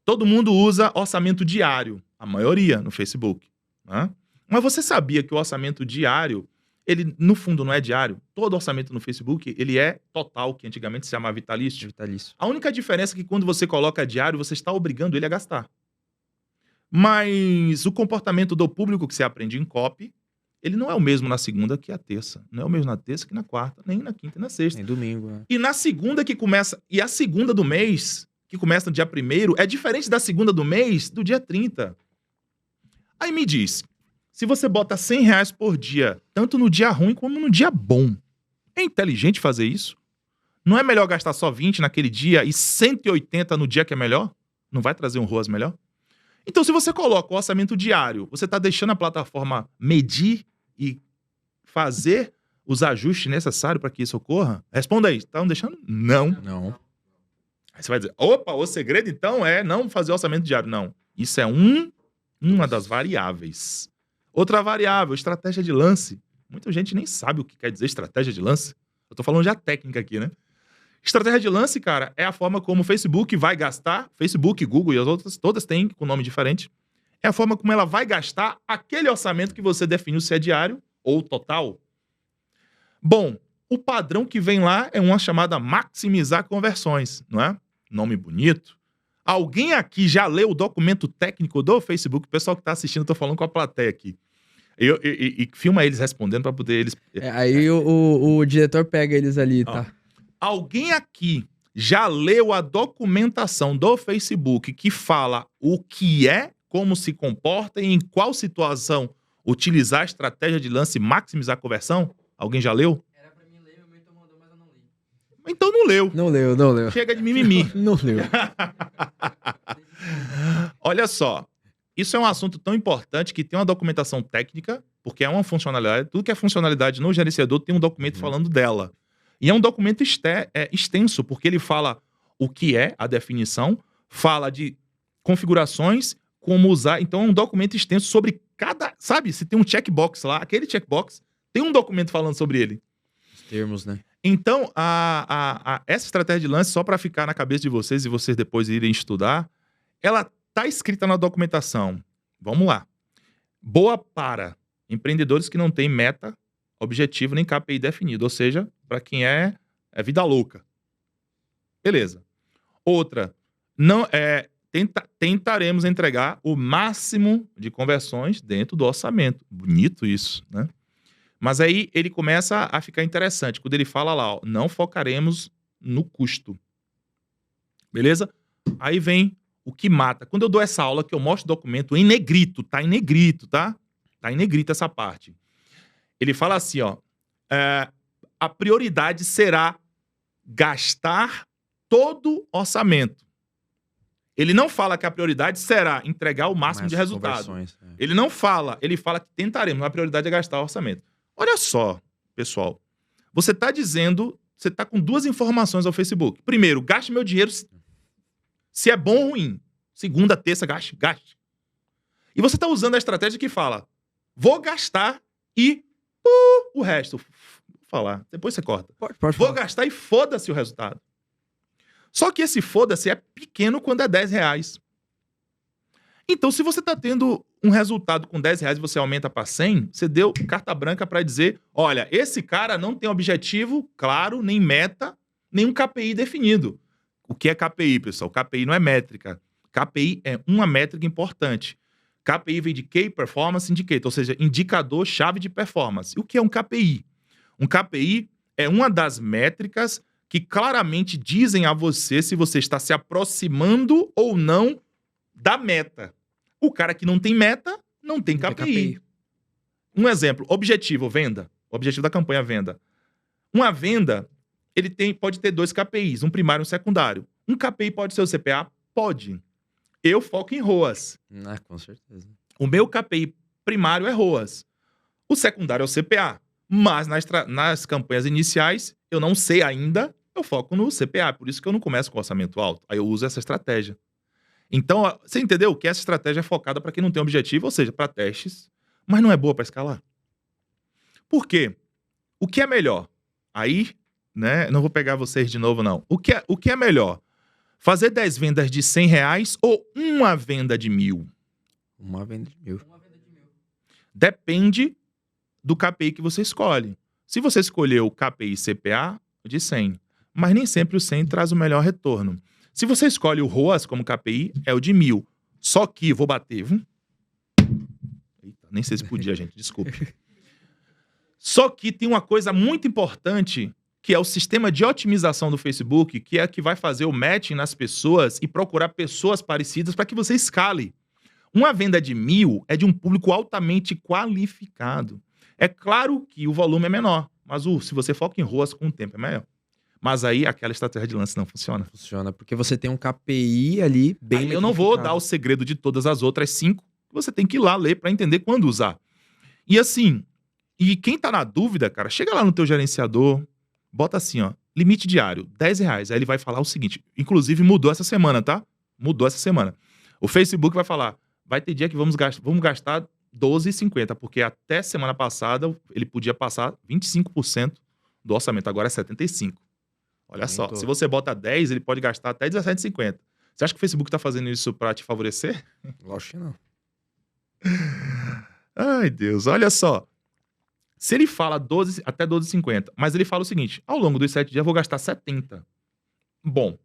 Todo mundo usa orçamento diário, a maioria no Facebook. Né? Mas você sabia que o orçamento diário, ele no fundo não é diário? Todo orçamento no Facebook, ele é total, que antigamente se chamava vitalício. A única diferença é que quando você coloca diário, você está obrigando ele a gastar. Mas o comportamento do público que você aprende em copy, ele não é o mesmo na segunda que a terça. Não é o mesmo na terça que na quarta, nem na quinta e na sexta. Nem domingo, né? E na segunda que começa... E a segunda do mês, que começa no dia 1º, é diferente da segunda do mês, do dia 30. Aí me diz, se você bota R$100 por dia, tanto no dia ruim como no dia bom, é inteligente fazer isso? Não é melhor gastar só 20 naquele dia e 180 no dia que é melhor? Não vai trazer um ROAS melhor? Então, se você coloca o orçamento diário, você está deixando a plataforma medir e fazer os ajustes necessários para que isso ocorra? Responda aí. Estão deixando? Não. Não. Aí você vai dizer, opa, o segredo então é não fazer orçamento diário. Não, isso é uma das variáveis. Outra variável, estratégia de lance. Muita gente nem sabe o que quer dizer estratégia de lance. Eu tô falando já técnica aqui, né? Estratégia de lance, cara, é a forma como o Facebook vai gastar, Facebook, Google e as outras, todas têm com nome diferente, é a forma como ela vai gastar aquele orçamento que você definiu se é diário ou total. Bom, o padrão que vem lá é uma chamada maximizar conversões, não é? Nome bonito. Alguém aqui já leu o documento técnico do Facebook? O pessoal que está assistindo, eu tô falando com a plateia aqui. E filma eles respondendo para poder eles... Aí o diretor pega eles ali, tá? Alguém aqui já leu a documentação do Facebook que fala o que é, como se comporta e em qual situação utilizar a estratégia de lance e maximizar a conversão? Alguém já leu? Era pra mim ler, meu mentor mandou, mas eu não li. Então não leu. Não leu. Chega de mimimi. Não leu. Olha só, isso é um assunto tão importante que tem uma documentação técnica, porque é uma funcionalidade, tudo que é funcionalidade no gerenciador tem um documento falando dela. E é um documento extenso, porque ele fala o que é a definição, fala de configurações, como usar. Então é um documento extenso sobre cada... Sabe, se tem um checkbox lá, aquele checkbox, tem um documento falando sobre ele. Os termos, né? Então, essa estratégia de lance, só para ficar na cabeça de vocês e vocês depois irem estudar, ela está escrita na documentação. Vamos lá. Boa para empreendedores que não têm meta, objetivo nem KPI definido, ou seja, para quem é vida louca. Beleza. Outra, não tentaremos entregar o máximo de conversões dentro do orçamento. Bonito isso, né? Mas aí ele começa a ficar interessante. Quando ele fala lá, ó, não focaremos no custo. Beleza? Aí vem o que mata. Quando eu dou essa aula, que eu mostro o documento em negrito, tá em negrito, tá? Tá em negrito essa parte. Ele fala assim, ó, a prioridade será gastar todo orçamento. Ele não fala que a prioridade será entregar o máximo de resultado. Ele não fala, ele fala que tentaremos, a prioridade é gastar o orçamento. Olha só, pessoal, você está dizendo, você está com duas informações ao Facebook. Primeiro, gaste meu dinheiro se é bom ou ruim. Segunda, terça, gaste. E você está usando a estratégia que fala, vou gastar e o resto. Vou falar, depois você corta. Pode Vou falar. gastar e foda-se o resultado. Só que esse foda-se é pequeno quando é R$10. Então, se você está tendo um resultado com R$10 e você aumenta para 100, você deu carta branca para dizer, olha, esse cara não tem objetivo claro, nem meta, nem um KPI definido. O que é KPI, pessoal? KPI não é métrica. KPI é uma métrica importante. KPI vem de Key Performance Indicator, ou seja, indicador-chave de performance. O que é um KPI? Um KPI é uma das métricas que claramente dizem a você se você está se aproximando ou não da meta. O cara que não tem meta, não tem KPI. Um exemplo, objetivo, venda. O objetivo da campanha, venda. Uma venda, pode ter dois KPIs, um primário e um secundário. Um KPI pode ser o CPA? Pode. Eu foco em ROAS. Com certeza. O meu KPI primário é ROAS. O secundário é o CPA. Mas nas campanhas iniciais, eu não sei ainda, eu foco no CPA. Por isso que eu não começo com orçamento alto. Aí eu uso essa estratégia. Então, você entendeu que essa estratégia é focada para quem não tem objetivo, ou seja, para testes, mas não é boa para escalar. Por quê? O que é melhor? Aí, né, não vou pegar vocês de novo, não. O que é melhor? Fazer 10 vendas de R$100 ou uma venda de 1.000? Uma venda de 1.000. Depende do KPI que você escolhe. Se você escolheu o KPI CPA, de 100. Mas nem sempre o 100 traz o melhor retorno. Se você escolhe o ROAS como KPI, é o de 1.000. Só que, vou bater. Eita, nem sei se podia, gente, desculpe. Só que tem uma coisa muito importante, que é o sistema de otimização do Facebook, que é que vai fazer o matching nas pessoas e procurar pessoas parecidas para que você escale. Uma venda de 1.000 é de um público altamente qualificado. É claro que o volume é menor, mas se você foca em ROAS, com o tempo é maior. Mas aí aquela estratégia de lance não funciona. Funciona, porque você tem um KPI ali bem aí eu não vou dar o segredo de todas as outras 5, que você tem que ir lá ler para entender quando usar. E assim, quem tá na dúvida, cara, chega lá no teu gerenciador, bota assim, ó, limite diário, R$10. Aí ele vai falar o seguinte, inclusive mudou essa semana, tá? Mudou essa semana. O Facebook vai falar, vai ter dia que vamos gastar R$12,50, porque até semana passada ele podia passar 25% do orçamento, agora é 75%. Olha só, Aumentou. se você bota 10, ele pode gastar até 17,50. Você acha que o Facebook tá fazendo isso pra te favorecer? Lógico que não. Ai, Deus, olha só. Se ele fala 12, até 12,50, mas ele fala o seguinte, ao longo dos 7 dias eu vou gastar 70. Bom,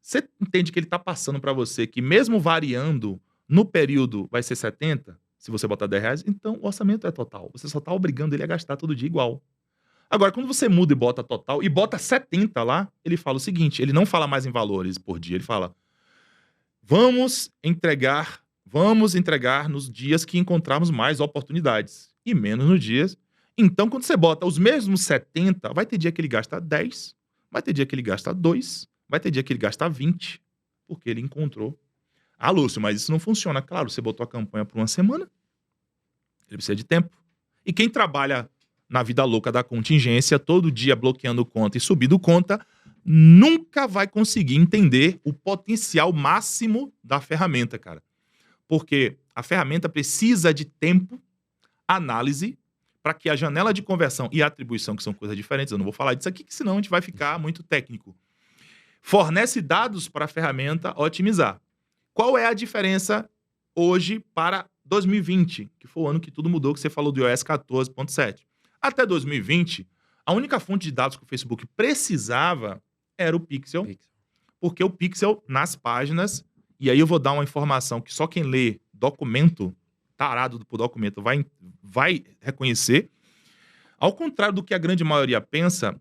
você entende que ele tá passando pra você que mesmo variando no período vai ser 70, se você botar R$10, então o orçamento é total. Você só tá obrigando ele a gastar todo dia igual. Agora, quando você muda e bota total, e bota 70 lá, ele fala o seguinte, ele não fala mais em valores por dia, ele fala, vamos entregar nos dias que encontrarmos mais oportunidades, e menos nos dias. Então, quando você bota os mesmos 70, vai ter dia que ele gasta 10, vai ter dia que ele gasta 2, vai ter dia que ele gasta 20, porque ele encontrou. Ah, Lúcio, mas isso não funciona. Claro, você botou a campanha por uma semana, ele precisa de tempo. E quem trabalha na vida louca da contingência, todo dia bloqueando conta e subindo conta, nunca vai conseguir entender o potencial máximo da ferramenta, cara. Porque a ferramenta precisa de tempo, análise, para que a janela de conversão e atribuição, que são coisas diferentes, eu não vou falar disso aqui, que senão a gente vai ficar muito técnico. Fornece dados para a ferramenta otimizar. Qual é a diferença hoje para 2020, que foi o ano que tudo mudou, que você falou do iOS 14.7? Até 2020, a única fonte de dados que o Facebook precisava era o Pixel, porque o Pixel, nas páginas, e aí eu vou dar uma informação que só quem lê documento, tarado por documento, vai reconhecer. Ao contrário do que a grande maioria pensa,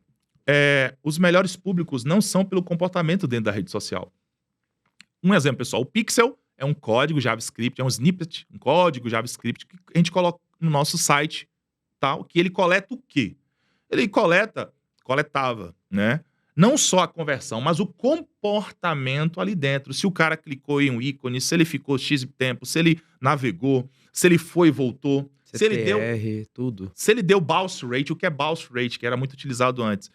os melhores públicos não são pelo comportamento dentro da rede social. Um exemplo, pessoal, o Pixel é um código JavaScript, é um snippet, um código JavaScript que a gente coloca no nosso site, tal, que ele coleta o quê? Ele coletava, né? Não só a conversão, mas o comportamento ali dentro. Se o cara clicou em um ícone, se ele ficou X tempo, se ele navegou, se ele foi e voltou, se ele deu tudo. Se ele deu bounce rate, o que é bounce rate, que era muito utilizado antes.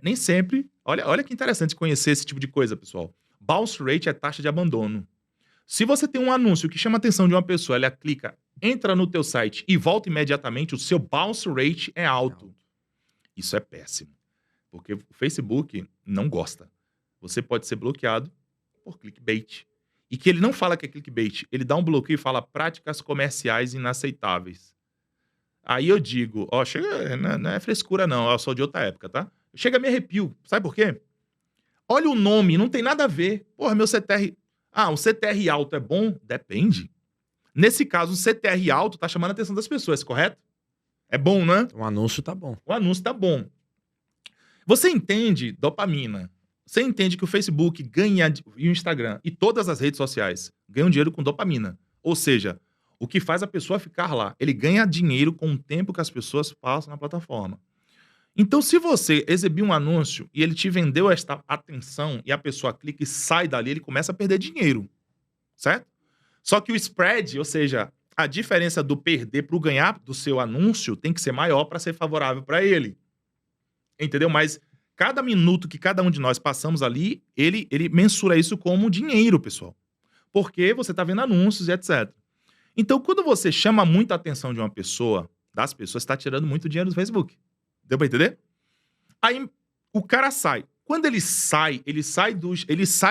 Nem sempre, olha que interessante conhecer esse tipo de coisa, pessoal. Bounce rate é taxa de abandono. Se você tem um anúncio que chama a atenção de uma pessoa, ela clica, entra no teu site e volta imediatamente, o seu bounce rate é alto. Isso é péssimo, porque o Facebook não gosta. Você pode ser bloqueado por clickbait. E que ele não fala que é clickbait, ele dá um bloqueio e fala práticas comerciais inaceitáveis. Aí eu digo, não é frescura não, eu sou de outra época, tá? Chega a me arrepio, sabe por quê? Olha o nome, não tem nada a ver. Porra, meu CTR... um CTR alto é bom? Depende. Nesse caso, um CTR alto tá chamando a atenção das pessoas, correto? É bom, né? O anúncio tá bom. O anúncio tá bom. Você entende dopamina? Você entende que o Facebook ganha, e o Instagram, e todas as redes sociais ganham dinheiro com dopamina. Ou seja, o que faz a pessoa ficar lá. Ele ganha dinheiro com o tempo que as pessoas passam na plataforma. Então, se você exibir um anúncio e ele te vendeu esta atenção e a pessoa clica e sai dali, ele começa a perder dinheiro, certo? Só que o spread, ou seja, a diferença do perder para o ganhar do seu anúncio tem que ser maior para ser favorável para ele. Entendeu? Mas cada minuto que cada um de nós passamos ali, ele mensura isso como dinheiro, pessoal. Porque você está vendo anúncios e etc. Então, quando você chama muito a atenção de uma pessoa, das pessoas, está tirando muito dinheiro do Facebook. Deu pra entender? Aí o cara sai. Quando ele sai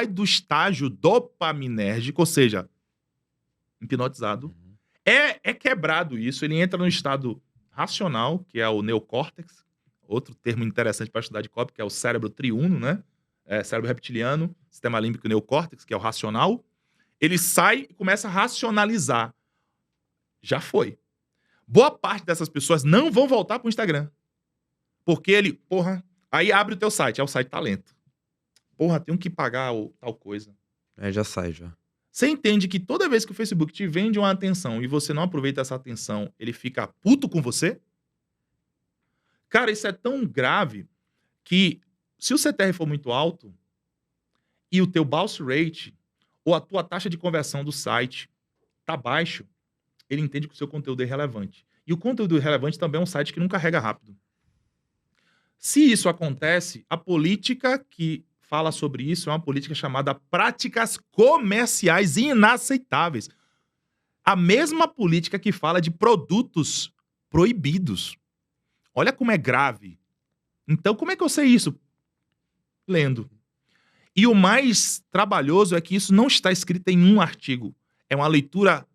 do estágio dopaminérgico, ou seja, hipnotizado. É quebrado isso, ele entra no estado racional, que é o neocórtex, outro termo interessante para estudar de cópia, que é o cérebro triuno, né? Cérebro reptiliano, sistema límbico e neocórtex, que é o racional. Ele sai e começa a racionalizar. Já foi. Boa parte dessas pessoas não vão voltar pro Instagram. Porque ele, aí abre o teu site, é o site talento. Tenho que pagar tal coisa. Já sai, já. Você entende que toda vez que o Facebook te vende uma atenção e você não aproveita essa atenção, ele fica puto com você? Cara, isso é tão grave que se o CTR for muito alto e o teu bounce rate ou a tua taxa de conversão do site tá baixo, ele entende que o seu conteúdo é relevante. E o conteúdo relevante também é um site que não carrega rápido. Se isso acontece, a política que fala sobre isso é uma política chamada práticas comerciais inaceitáveis. A mesma política que fala de produtos proibidos. Olha como é grave. Então, como é que eu sei isso? Lendo. E o mais trabalhoso é que isso não está escrito em um artigo. É uma leitura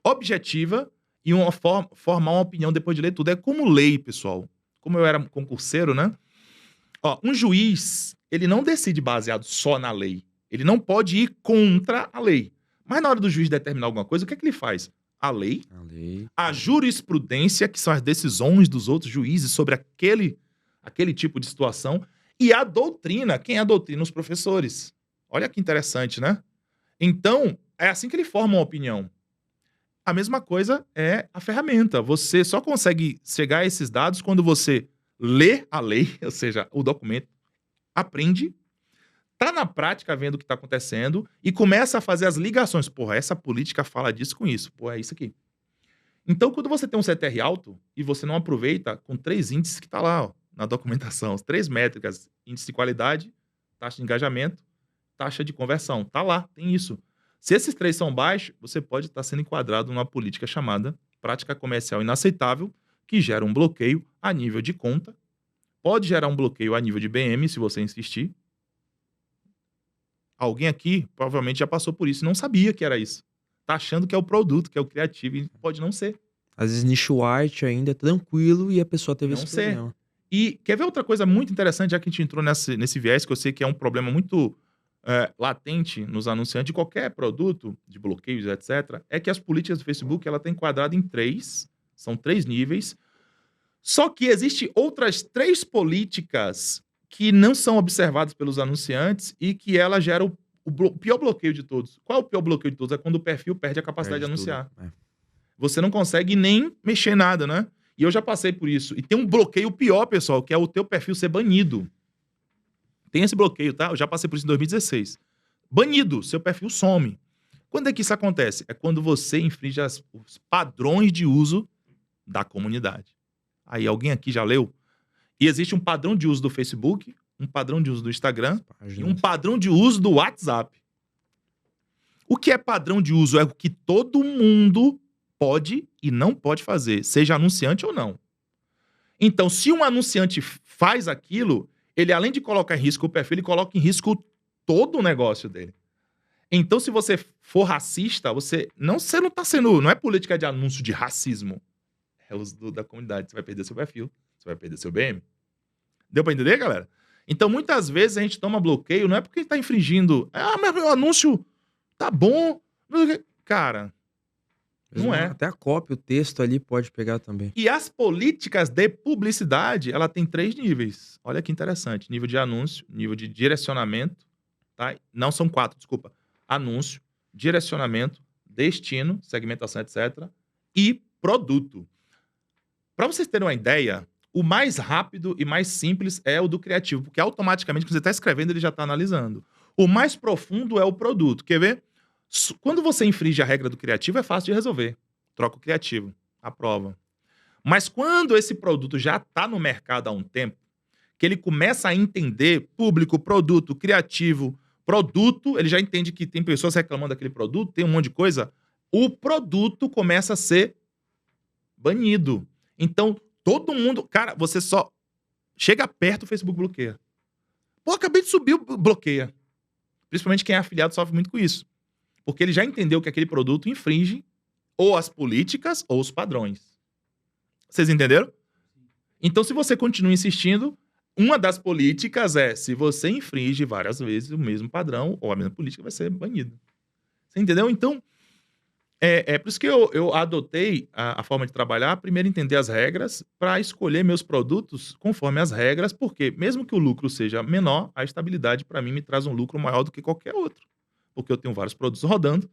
objetiva e formar uma opinião depois de ler tudo. É como lei, pessoal. Como eu era concurseiro, né? Ó, um juiz, ele não decide baseado só na lei. Ele não pode ir contra a lei. Mas na hora do juiz determinar alguma coisa, o que é que ele faz? A lei, a jurisprudência, que são as decisões dos outros juízes sobre aquele tipo de situação, e a doutrina. Quem é a doutrina? Os professores. Olha que interessante, né? Então, é assim que ele forma uma opinião. A mesma coisa é a ferramenta. Você só consegue chegar a esses dados quando você lê a lei, ou seja, o documento, aprende, tá na prática vendo o que está acontecendo e começa a fazer as ligações. Porra, essa política fala disso com isso. Porra, é isso aqui. Então, quando você tem um CTR alto e você não aproveita com 3 índices que tá lá, ó, na documentação, 3 métricas, índice de qualidade, taxa de engajamento, taxa de conversão. Tá lá, tem isso. Se esses 3 são baixos, você pode estar sendo enquadrado numa política chamada prática comercial inaceitável, que gera um bloqueio a nível de conta, pode gerar um bloqueio a nível de BM, se você insistir. Alguém aqui provavelmente já passou por isso e não sabia que era isso. Tá achando que é o produto, que é o criativo, e pode não ser. Às vezes nicho white ainda é tranquilo e a pessoa teve Não esse ser. problema. E quer ver outra coisa muito interessante, já que a gente entrou nesse viés, que eu sei que é um problema muito latente nos anunciantes de qualquer produto, de bloqueios, etc., é que as políticas do Facebook, ela está enquadrada em 3, são 3 níveis, só que existem outras 3 políticas que não são observadas pelos anunciantes e que ela gera o pior bloqueio de todos. Qual é o pior bloqueio de todos? É quando o perfil perde a capacidade de anunciar. Tudo. É. Você não consegue nem mexer em nada, né? E eu já passei por isso. E tem um bloqueio pior, pessoal, que é o teu perfil ser banido. Tem esse bloqueio, tá? Eu já passei por isso em 2016. Banido, seu perfil some. Quando é que isso acontece? É quando você infringe os padrões de uso da comunidade. Aí, alguém aqui já leu? E existe um padrão de uso do Facebook, um padrão de uso do Instagram e um padrão de uso do WhatsApp. O que é padrão de uso? É o que todo mundo pode e não pode fazer, seja anunciante ou não. Então, se um anunciante faz aquilo, ele, além de colocar em risco o perfil, ele coloca em risco todo o negócio dele. Então, se você for racista, você não está sendo... Não é política de anúncio de racismo. É uso da comunidade. Você vai perder seu perfil, você vai perder seu BM. Deu pra entender, galera? Então, muitas vezes a gente toma bloqueio, não é porque está infringindo... Ah, mas o anúncio tá bom. Cara... Não é. Até a cópia, o texto ali pode pegar também. E as políticas de publicidade, ela tem 3 níveis. Olha que interessante. Nível de anúncio, nível de direcionamento, tá? Não são 4, desculpa. Anúncio, direcionamento, destino, segmentação, etc. E produto. Para vocês terem uma ideia, o mais rápido e mais simples é o do criativo, porque automaticamente, quando você está escrevendo, ele já está analisando. O mais profundo é o produto. Quer ver? Quando você infringe a regra do criativo, é fácil de resolver. Troca o criativo, aprova. Mas quando esse produto já está no mercado há um tempo, que ele começa a entender público, produto, criativo, produto, ele já entende que tem pessoas reclamando daquele produto, tem um monte de coisa, o produto começa a ser banido. Então, todo mundo... Cara, você só chega perto, o Facebook bloqueia. Pô, acabei de subir, bloqueia. Principalmente quem é afiliado sofre muito com isso. Porque ele já entendeu que aquele produto infringe ou as políticas ou os padrões. Vocês entenderam? Então, se você continua insistindo, uma das políticas é, se você infringe várias vezes o mesmo padrão ou a mesma política, vai ser banido. Você entendeu? Então, é por isso que eu adotei a forma de trabalhar, primeiro entender as regras, para escolher meus produtos conforme as regras, porque mesmo que o lucro seja menor, a estabilidade, para mim, me traz um lucro maior do que qualquer outro. Porque eu tenho vários produtos rodando,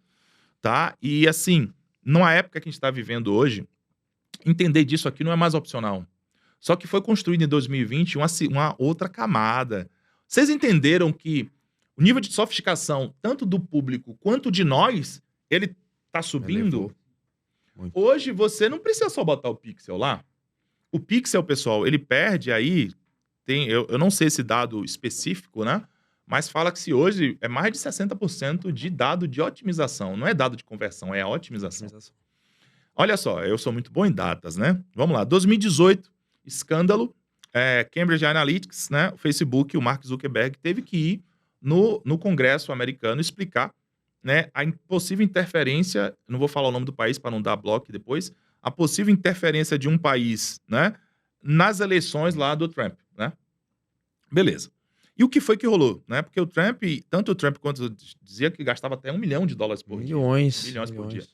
tá? E assim, numa época que a gente está vivendo hoje, entender disso aqui não é mais opcional. Só que foi construído em 2020 uma outra camada. Vocês entenderam que o nível de sofisticação, tanto do público quanto de nós, ele tá subindo? Muito. Hoje você não precisa só botar o pixel lá. O pixel, pessoal, ele perde aí, eu não sei esse dado específico, né? Mas fala que se hoje é mais de 60% de dado de otimização. Não é dado de conversão, é a otimização. Olha só, eu sou muito bom em datas, né? Vamos lá, 2018, escândalo, Cambridge Analytics, né? O Facebook, o Mark Zuckerberg, teve que ir no Congresso americano explicar, né, a possível interferência, não vou falar o nome do país para não dar bloco depois, a possível interferência de um país, né, nas eleições lá do Trump, né? Beleza. E o que foi que rolou, né? Porque o Trump, tanto o Trump quanto dizia que gastava até $1 milhão por dia. Milhões Por dia.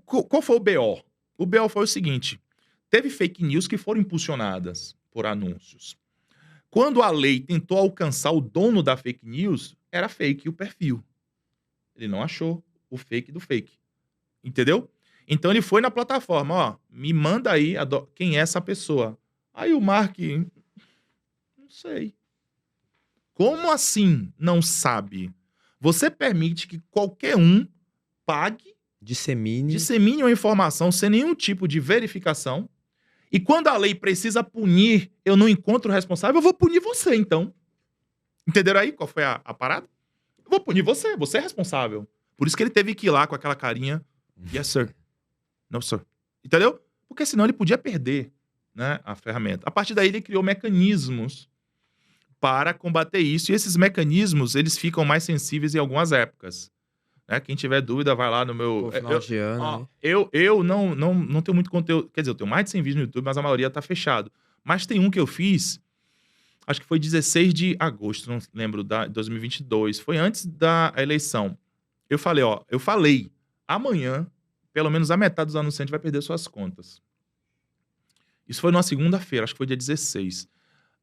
Qual foi o BO? O BO foi o seguinte: teve fake news que foram impulsionadas por anúncios. Quando a lei tentou alcançar o dono da fake news, era fake o perfil. Ele não achou o fake do fake. Entendeu? Então ele foi na plataforma, ó, me manda aí quem é essa pessoa. Aí o Mark, não sei. Como assim não sabe? Você permite que qualquer um pague, dissemine uma informação sem nenhum tipo de verificação. E quando a lei precisa punir, eu não encontro o responsável, eu vou punir você, então. Entenderam aí qual foi a parada? Eu vou punir você é responsável. Por isso que ele teve que ir lá com aquela carinha, yes, sir. No, sir. Entendeu? Porque senão ele podia perder, né, a ferramenta. A partir daí ele criou mecanismos para combater isso. E esses mecanismos, eles ficam mais sensíveis em algumas épocas. Quem tiver dúvida, vai lá no meu... Final de ano, né? Eu não tenho muito conteúdo. Quer dizer, eu tenho mais de 100 vídeos no YouTube, mas a maioria tá fechado. Mas tem um que eu fiz, acho que foi 16 de agosto, não lembro, de 2022. Foi antes da eleição. Eu falei, amanhã, pelo menos a metade dos anunciantes vai perder suas contas. Isso foi numa segunda-feira, acho que foi dia 16.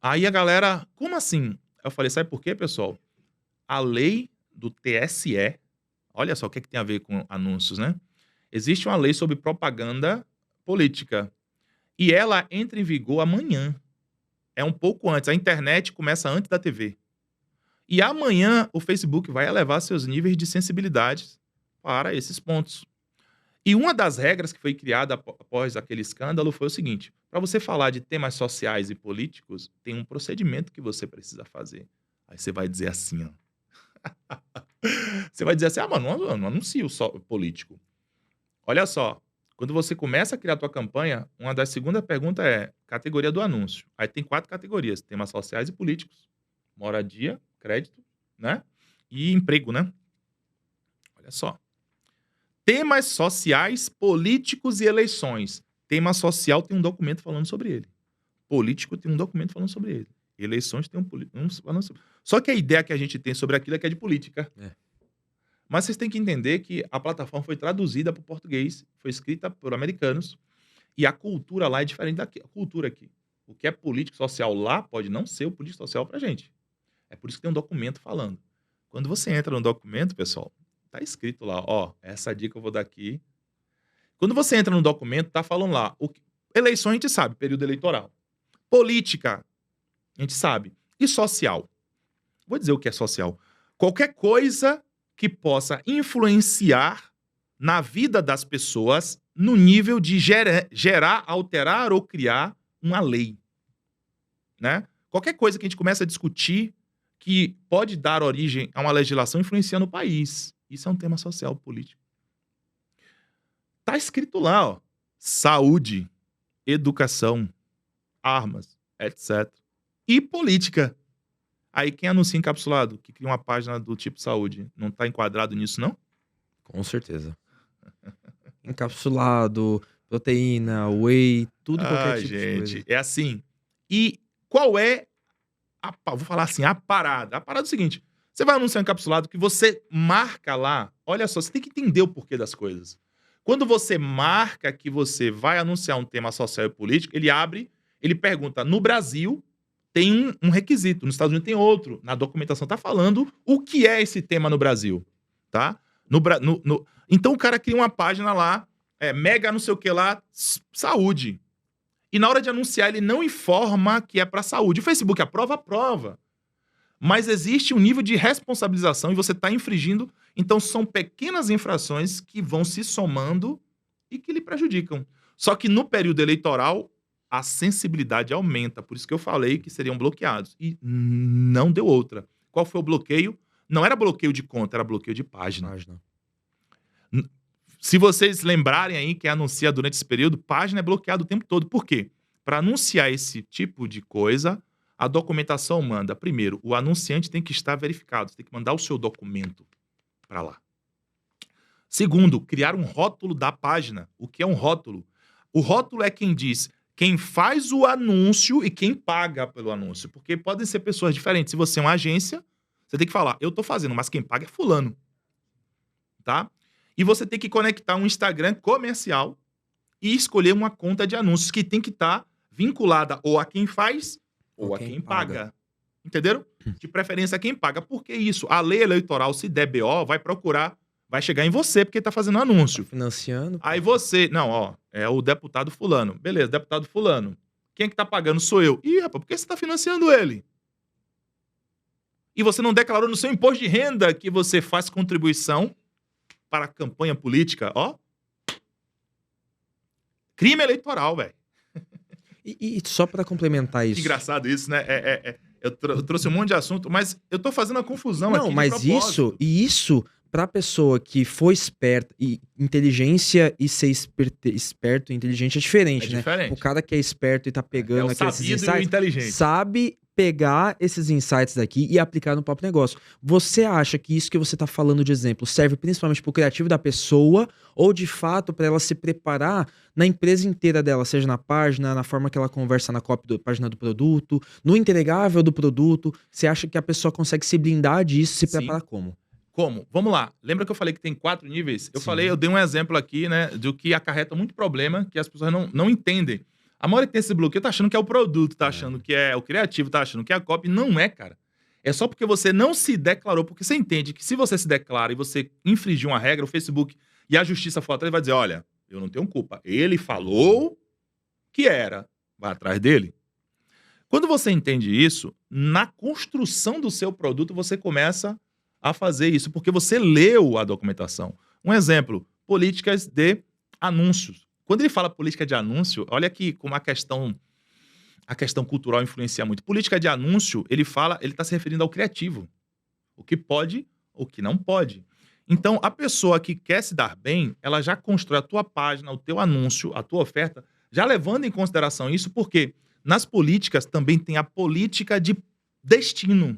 Aí a galera, como assim? Eu falei, sabe por quê, pessoal? A lei do TSE, olha só o que é que tem a ver com anúncios, né? Existe uma lei sobre propaganda política. E ela entra em vigor amanhã. É um pouco antes. A internet começa antes da TV. E amanhã o Facebook vai elevar seus níveis de sensibilidade para esses pontos. E uma das regras que foi criada após aquele escândalo foi o seguinte: para você falar de temas sociais e políticos, tem um procedimento que você precisa fazer. Aí você vai dizer assim, ó. Você vai dizer assim, mano, não anuncio só político. Olha só, quando você começa a criar a tua campanha, uma das segundas perguntas é categoria do anúncio. Aí tem 4 categorias, temas sociais e políticos, moradia, crédito, né? E emprego, né? Olha só. Temas sociais, políticos e eleições. Tema social tem um documento falando sobre ele. Político tem um documento falando sobre ele. Eleições tem um falando sobre... Só que a ideia que a gente tem sobre aquilo é que é de política. Mas vocês têm que entender que a plataforma foi traduzida para o português, foi escrita por americanos, e a cultura lá é diferente da cultura aqui. O que é político social lá pode não ser o político social para a gente. É por isso que tem um documento falando. Quando você entra no documento, pessoal, tá escrito lá, ó, essa dica eu vou dar aqui. Quando você entra no documento, tá falando lá, eleições a gente sabe, período eleitoral. Política, a gente sabe. E social? Vou dizer o que é social. Qualquer coisa que possa influenciar na vida das pessoas no nível de gerar, alterar ou criar uma lei. Né? Qualquer coisa que a gente comece a discutir que pode dar origem a uma legislação influenciando o país. Isso é um tema social, político. Tá escrito lá, ó, saúde, educação, armas, etc. E política. Aí quem anuncia encapsulado, que cria uma página do tipo saúde, não tá enquadrado nisso, não? Com certeza. Encapsulado, proteína, whey, tudo qualquer tipo de coisa. É assim. E qual é vou falar assim, a parada. A parada é o seguinte: você vai anunciar um encapsulado que você marca lá, olha só, você tem que entender o porquê das coisas. Quando você marca que você vai anunciar um tema social e político, ele pergunta, no Brasil tem um requisito, nos Estados Unidos tem outro. Na documentação tá falando o que é esse tema no Brasil, tá? Então o cara cria uma página lá, mega não sei o que lá, saúde. E na hora de anunciar, ele não informa que é para saúde. O Facebook aprova. Mas existe um nível de responsabilização e você está infringindo. Então, são pequenas infrações que vão se somando e que lhe prejudicam. Só que no período eleitoral, a sensibilidade aumenta. Por isso que eu falei que seriam bloqueados. E não deu outra. Qual foi o bloqueio? Não era bloqueio de conta, era bloqueio de página. Se vocês lembrarem aí, quem anuncia durante esse período, página é bloqueada o tempo todo. Por quê? Para anunciar esse tipo de coisa, a documentação manda. Primeiro, o anunciante tem que estar verificado. Você tem que mandar o seu documento para lá. Segundo, criar um rótulo da página. O que é um rótulo? O rótulo é quem diz quem faz o anúncio e quem paga pelo anúncio. Porque podem ser pessoas diferentes. Se você é uma agência, você tem que falar, eu estou fazendo, mas quem paga é fulano. Tá? E você tem que conectar um Instagram comercial e escolher uma conta de anúncios que tem que estar vinculada ou a quem faz ou a quem paga. Entenderam? De preferência a quem paga. Por que isso? A lei eleitoral, se der BO, vai procurar, vai chegar em você porque está fazendo anúncio. Tá financiando. Aí você, não, ó, é o deputado fulano. Beleza, deputado fulano. Quem é que tá pagando? Sou eu. Ih, rapaz, por que você tá financiando ele? E você não declarou no seu imposto de renda que você faz contribuição para a campanha política, ó. Crime eleitoral, velho. E só para complementar isso. Engraçado isso, né? Eu trouxe um monte de assunto, mas eu tô fazendo a confusão aqui. Não, mas isso pra pessoa que foi esperta e inteligência e ser esperto e inteligente é diferente, né? Diferente. O cara que é esperto e tá pegando o aqueles sabido e o insights, inteligente. sabe pegar esses insights daqui e aplicar no próprio negócio. Você acha que isso que você tá falando de exemplo serve principalmente pro criativo da pessoa ou de fato para ela se preparar na empresa inteira dela, seja na página, na forma que ela conversa na copy da página do produto, no entregável do produto? Você acha que a pessoa consegue se blindar disso, se preparar como? Como? Vamos lá. Lembra que eu falei que tem 4 níveis? Sim. Eu dei um exemplo aqui, né, do que acarreta muito problema, que as pessoas não entendem. A maioria que tem esse bloqueio tá achando que é o produto, tá achando que é o criativo, tá achando que é a copy. Não é, cara. É só porque você não se declarou, porque você entende que se você se declara e você infringir uma regra, o Facebook e a justiça for atrás, vai dizer, olha, eu não tenho culpa. Ele falou que era. Vai atrás dele. Quando você entende isso, na construção do seu produto, você começa a fazer isso, porque você leu a documentação. Um exemplo, políticas de anúncios. Quando ele fala política de anúncio, olha aqui como a questão cultural influencia muito. Política de anúncio, ele está se referindo ao criativo. O que pode, o que não pode. Então, a pessoa que quer se dar bem, ela já constrói a tua página, o teu anúncio, a tua oferta, já levando em consideração isso, porque nas políticas também tem a política de destino.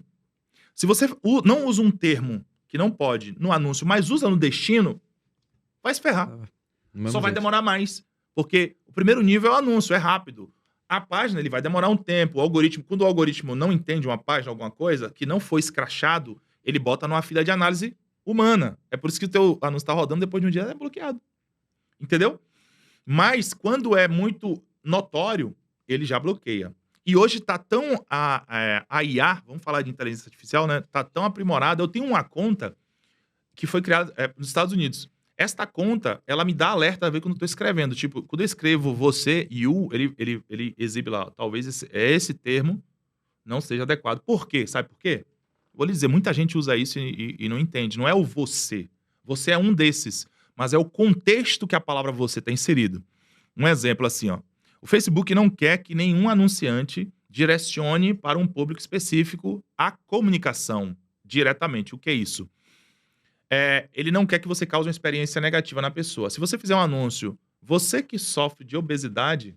Se você não usa um termo que não pode no anúncio, mas usa no destino, vai se ferrar. Só vai demorar mais. Porque o primeiro nível é o anúncio, é rápido. A página ele vai demorar um tempo. O algoritmo, quando o algoritmo não entende uma página, alguma coisa, que não foi escrachado, ele bota numa fila de análise humana. É por isso que o teu anúncio está rodando, depois de um dia é bloqueado. Entendeu? Mas quando é muito notório, ele já bloqueia. E hoje tá tão a IA, vamos falar de inteligência artificial, né? Tá tão aprimorada. Eu tenho uma conta que foi criada nos Estados Unidos. Esta conta, ela me dá alerta a ver quando eu tô escrevendo. Tipo, quando eu escrevo você e o, ele exibe lá, talvez esse termo não seja adequado. Por quê? Sabe por quê? Vou lhe dizer, muita gente usa isso e não entende. Não é o você. Você é um desses. Mas é o contexto que a palavra você está inserido. Um exemplo assim, ó. O Facebook não quer que nenhum anunciante direcione para um público específico a comunicação diretamente. O que é isso? Ele não quer que você cause uma experiência negativa na pessoa. Se você fizer um anúncio, você que sofre de obesidade,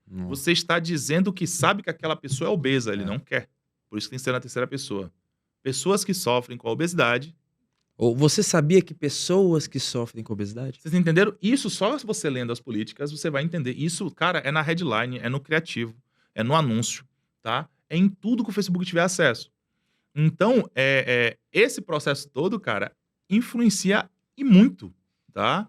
você está dizendo que sabe que aquela pessoa é obesa. Ele não quer. Por isso que tem que ser na terceira pessoa. Pessoas que sofrem com a obesidade. Ou você sabia que pessoas que sofrem com obesidade? Vocês entenderam? Isso só se você lendo as políticas, você vai entender. Isso, cara, é na headline, é no criativo, é no anúncio, tá? É em tudo que o Facebook tiver acesso. Então, esse processo todo, cara, influencia e muito, tá?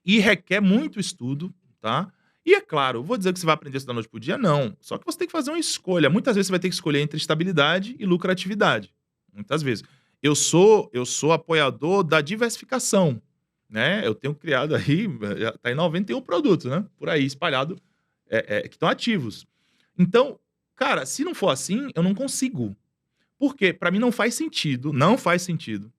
E requer muito estudo, tá? E é claro, vou dizer que você vai aprender isso da noite pro dia? Não. Só que você tem que fazer uma escolha. Muitas vezes você vai ter que escolher entre estabilidade e lucratividade. Muitas vezes. Eu sou apoiador da diversificação, né? Eu tenho criado aí, já tá em 91 produtos, né? Por aí, espalhado, que estão ativos. Então, cara, se não for assim, eu não consigo. Por quê? Para mim não faz sentido, não faz sentido.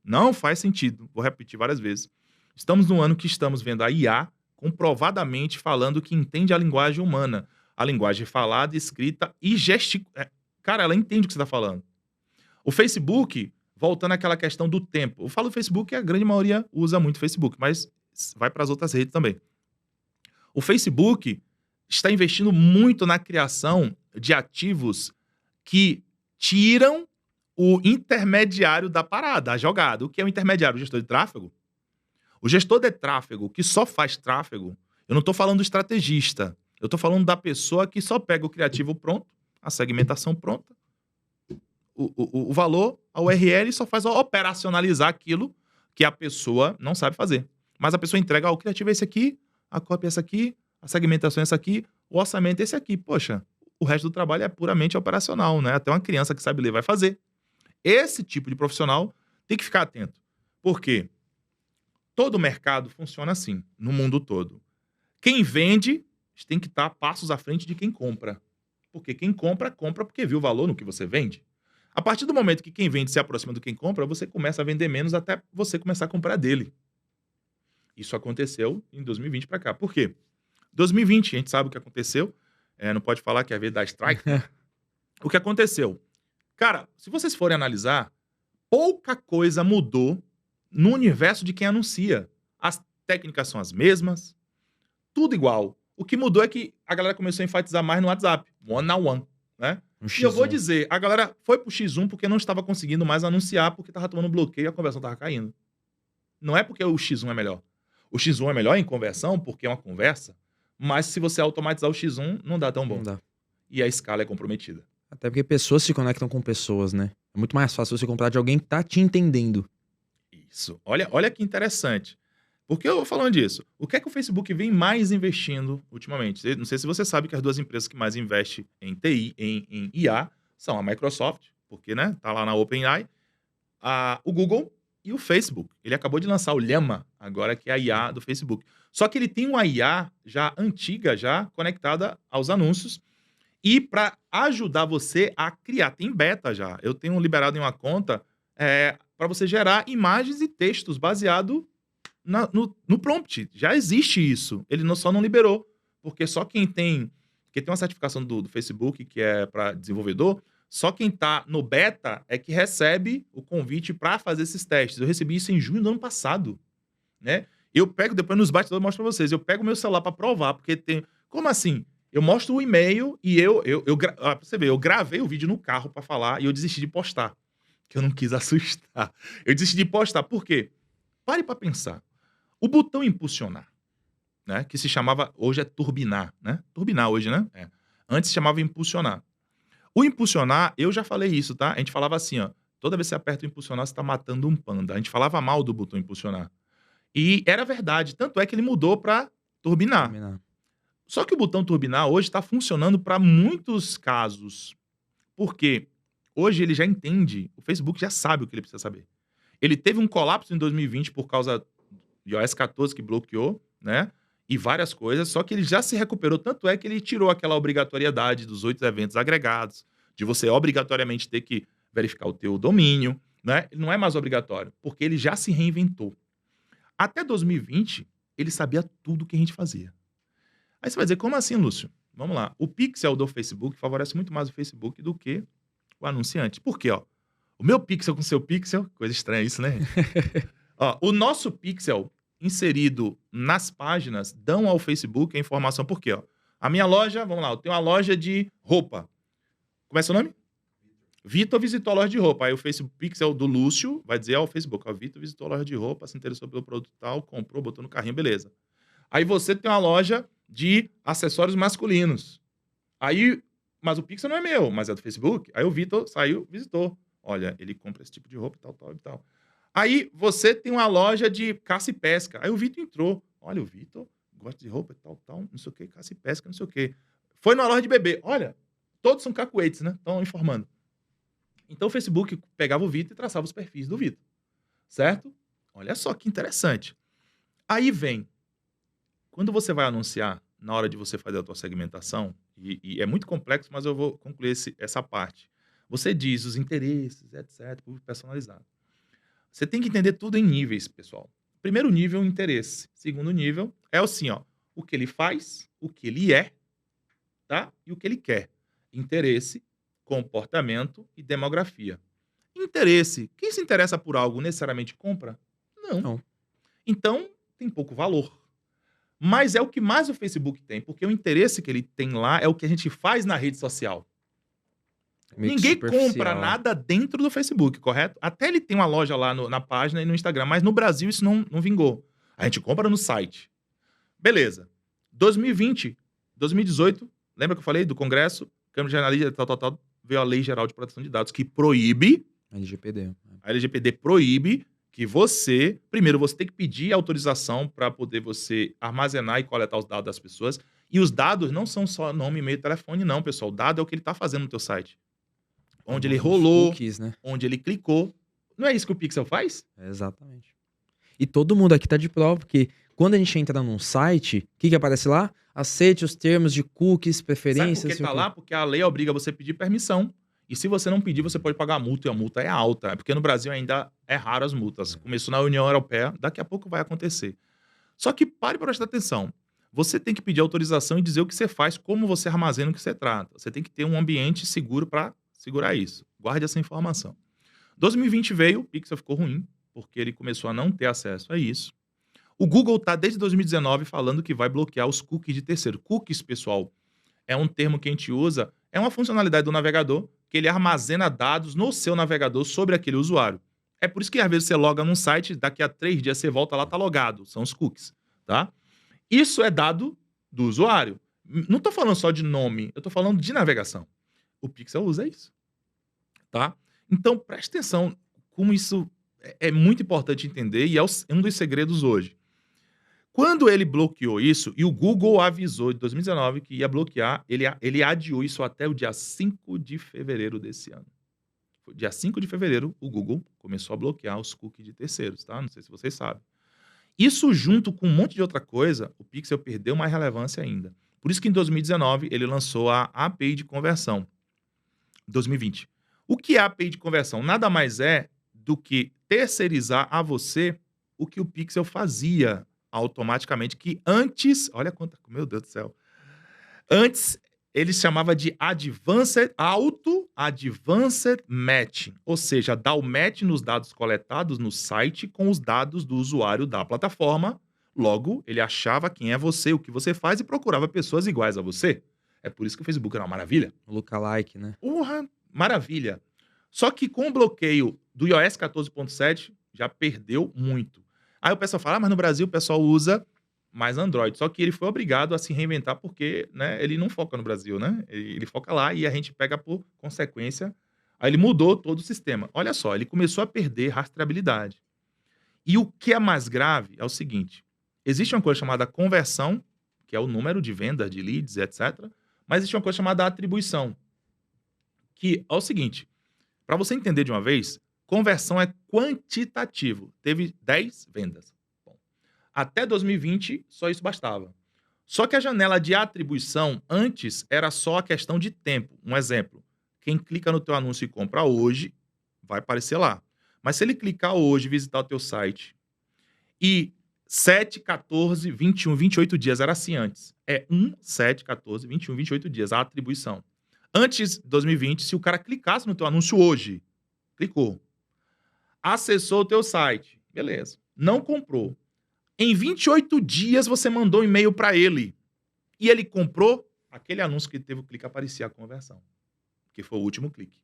Vou repetir várias vezes. Estamos num ano que estamos vendo a IA comprovadamente falando que entende a linguagem humana. a linguagem falada, escrita e gesticulada. Cara, ela entende o que você está falando. O Facebook, voltando àquela questão do tempo. Eu falo Facebook, a grande maioria usa muito o Facebook, mas vai para as outras redes também. O Facebook está investindo muito na criação de ativos que tiram o intermediário da parada, a jogada. O que é o intermediário? O gestor de tráfego? O gestor de tráfego que só faz tráfego, eu não estou falando do estrategista, eu estou falando da pessoa que só pega o criativo pronto, a segmentação pronta, o valor, a URL, e só faz operacionalizar aquilo que a pessoa não sabe fazer. Mas a pessoa entrega, o criativo é esse aqui, a cópia é essa aqui, a segmentação é essa aqui, o orçamento é esse aqui. Poxa, o resto do trabalho é puramente operacional, né? Até uma criança que sabe ler vai fazer. Esse tipo de profissional tem que ficar atento. Por quê? Todo mercado funciona assim, no mundo todo. Quem vende tem que estar passos à frente de quem compra. Porque quem compra, compra porque viu o valor no que você vende. A partir do momento que quem vende se aproxima do quem compra, você começa a vender menos até você começar a comprar dele. Isso aconteceu em 2020 para cá. Por quê? 2020, a gente sabe o que aconteceu. Não pode falar que é a vez da strike. O que aconteceu? Cara, se vocês forem analisar, pouca coisa mudou no universo de quem anuncia. As técnicas são as mesmas, tudo igual. O que mudou é que a galera começou a enfatizar mais no WhatsApp, one-on-one, né? E eu vou dizer, a galera foi pro X1 porque não estava conseguindo mais anunciar, porque estava tomando bloqueio e a conversão estava caindo. Não é porque o X1 é melhor. O X1 é melhor em conversão porque é uma conversa, mas se você automatizar o X1, não dá tão bom. Não dá. E a escala é comprometida. Até porque pessoas se conectam com pessoas, né? É muito mais fácil você comprar de alguém que tá te entendendo. Isso. Olha que interessante. Por que eu vou falando disso? O que é que o Facebook vem mais investindo ultimamente? Não sei se você sabe que as duas empresas que mais investem em TI, em IA, são a Microsoft, porque, né, tá lá na OpenAI, o Google e o Facebook. Ele acabou de lançar o Llama, agora, que é a IA do Facebook. Só que ele tem uma IA já antiga, já conectada aos anúncios, e para ajudar você a criar, tem beta já. Eu tenho liberado em uma conta para você gerar imagens e textos baseado no prompt. Já existe isso. Ele só não liberou. Porque só quem tem uma certificação do Facebook, que é para desenvolvedor, só quem está no beta é que recebe o convite para fazer esses testes. Eu recebi isso em junho do ano passado, né? Eu pego, depois nos bastidores eu mostro para vocês, eu pego o meu celular para provar, porque tem... Como assim? Eu mostro o e-mail e pra você ver, eu gravei o vídeo no carro para falar e eu desisti de postar, que eu não quis assustar. Eu desisti de postar, por quê? Pare para pensar. O botão impulsionar, né, que se chamava, hoje é turbinar, né? Turbinar hoje, né? Antes se chamava impulsionar. O impulsionar, eu já falei isso, tá? A gente falava assim, ó, toda vez que você aperta o impulsionar, você tá matando um panda. A gente falava mal do botão impulsionar. E era verdade, tanto é que ele mudou para turbinar. Só que o botão turbinar hoje está funcionando para muitos casos. Porque hoje ele já entende, o Facebook já sabe o que ele precisa saber. Ele teve um colapso em 2020 por causa de iOS 14 que bloqueou, né? E várias coisas, só que ele já se recuperou, tanto é que ele tirou aquela obrigatoriedade dos 8 eventos agregados, de você obrigatoriamente ter que verificar o teu domínio, né? Ele não é mais obrigatório, porque ele já se reinventou. Até 2020, ele sabia tudo que a gente fazia. Aí você vai dizer, como assim, Lúcio? Vamos lá. O pixel do Facebook favorece muito mais o Facebook do que o anunciante. Por quê, ó? O meu pixel com o seu pixel, coisa estranha isso, né? Ó, o nosso pixel inserido nas páginas dão ao Facebook a informação. Por quê, ó? A minha loja, vamos lá, eu tenho uma loja de roupa. Como é seu nome? Vitor visitou a loja de roupa. Aí o Facebook Pixel do Lúcio vai dizer ao Facebook, ó, Vitor visitou a loja de roupa, se interessou pelo produto tal, comprou, botou no carrinho, beleza. Aí você tem uma loja de acessórios masculinos. Aí, mas o Pixel não é meu, mas é do Facebook. Aí o Vitor saiu, visitou. Olha, ele compra esse tipo de roupa, tal, tal e tal. Aí você tem uma loja de caça e pesca. Aí o Vitor entrou. Olha, o Vitor gosta de roupa, tal, tal, não sei o que, caça e pesca, não sei o que. Foi numa loja de bebê. Olha, todos são cacuetes, né? Estão informando. Então o Facebook pegava o Vitor e traçava os perfis do Vitor. Certo? Olha só que interessante. Aí vem, quando você vai anunciar, na hora de você fazer a tua segmentação, e é muito complexo, mas eu vou concluir essa parte. Você diz os interesses, etc., público personalizado. Você tem que entender tudo em níveis, pessoal. Primeiro nível, interesse. Segundo nível, é assim, ó, o que ele faz, o que ele é, tá? E o que ele quer. Interesse, comportamento e demografia. Interesse. Quem se interessa por algo necessariamente compra? Não. Não. Então, tem pouco valor. Mas é o que mais o Facebook tem, porque o interesse que ele tem lá é o que a gente faz na rede social. Meio que Ninguém superficial. compra nada dentro do Facebook, correto? Até ele tem uma loja lá na página e no Instagram, mas no Brasil isso não vingou. A gente compra no site. Beleza. 2020, 2018, lembra que eu falei do Congresso? Câmara de Analista, tal, veio a Lei Geral de Proteção de Dados, que proíbe, LGPD. a LGPD proíbe que você, primeiro, você tem que pedir autorização para poder você armazenar e coletar os dados das pessoas. E os dados não são só nome, e-mail, telefone, não, pessoal. O dado é o que ele está fazendo no teu site. Onde ele Os rolou, cookies, né? onde ele clicou. Não é isso que o Pixel faz? Exatamente. E todo mundo aqui tá de prova, porque quando a gente entra num site, o que aparece lá? Aceite os termos de cookies, Sabe preferências... por que sei o tá quê. lá? Porque a lei obriga você a pedir permissão. E se você não pedir, você pode pagar a multa, e a multa é alta. É porque no Brasil ainda é raro as multas. Começou na União Europeia, daqui a pouco vai acontecer. Só que pare para prestar atenção. Você tem que pedir autorização e dizer o que você faz, como você armazena o que você trata. Você tem que ter um ambiente seguro para segurar isso. Guarde essa informação. 2020 veio, o Pixel ficou ruim, porque ele começou a não ter acesso a isso. O Google está desde 2019 falando que vai bloquear os cookies de terceiro. Cookies, pessoal, é um termo que a gente usa, é uma funcionalidade do navegador, que ele armazena dados no seu navegador sobre aquele usuário. É por isso que às vezes você loga num site, daqui a 3 dias você volta lá, tá logado. São os cookies, tá? Isso é dado do usuário. Não tô falando só de nome, eu tô falando de navegação. O Pixel usa isso, tá? Então, preste atenção como isso é muito importante entender e é um dos segredos hoje. Quando ele bloqueou isso, e o Google avisou em 2019 que ia bloquear, ele adiou isso até o dia 5 de fevereiro desse ano. Dia 5 de fevereiro, o Google começou a bloquear os cookies de terceiros, tá? Não sei se vocês sabem. Isso junto com um monte de outra coisa, o Pixel perdeu mais relevância ainda. Por isso que em 2019 ele lançou a API de conversão. 2020. O que é a API de conversão? Nada mais é do que terceirizar a você o que o Pixel fazia automaticamente, que antes, olha quanta, meu Deus do céu, antes ele chamava de Advanced Matching, ou seja, dá o match nos dados coletados no site com os dados do usuário da plataforma, logo ele achava quem é você, o que você faz e procurava pessoas iguais a você. É por isso que o Facebook era uma maravilha. Lookalike, né? Porra, maravilha. Só que com o bloqueio do iOS 14.7, já perdeu muito. Aí o pessoal fala, mas no Brasil o pessoal usa mais Android. Só que ele foi obrigado a se reinventar porque, né, ele não foca no Brasil, né? Ele foca lá e a gente pega por consequência. Aí ele mudou todo o sistema. Olha só, ele começou a perder rastreabilidade. E o que é mais grave é o seguinte. Existe uma coisa chamada conversão, que é o número de vendas, de leads, etc. Mas existe uma coisa chamada atribuição, que é o seguinte. Para você entender de uma vez, conversão é quantitativo. Teve 10 vendas. Bom, até 2020, só isso bastava. Só que a janela de atribuição antes era só a questão de tempo. Um exemplo, quem clica no teu anúncio e compra hoje, vai aparecer lá. Mas se ele clicar hoje, visitar o teu site, e 7, 14, 21, 28 dias, era assim antes. É 1, 7, 14, 21, 28 dias, a atribuição. Antes de 2020, se o cara clicasse no teu anúncio hoje, clicou, acessou o teu site, beleza, não comprou. Em 28 dias você mandou um e-mail para ele e ele comprou, aquele anúncio que teve o clique aparecia a conversão, que foi o último clique.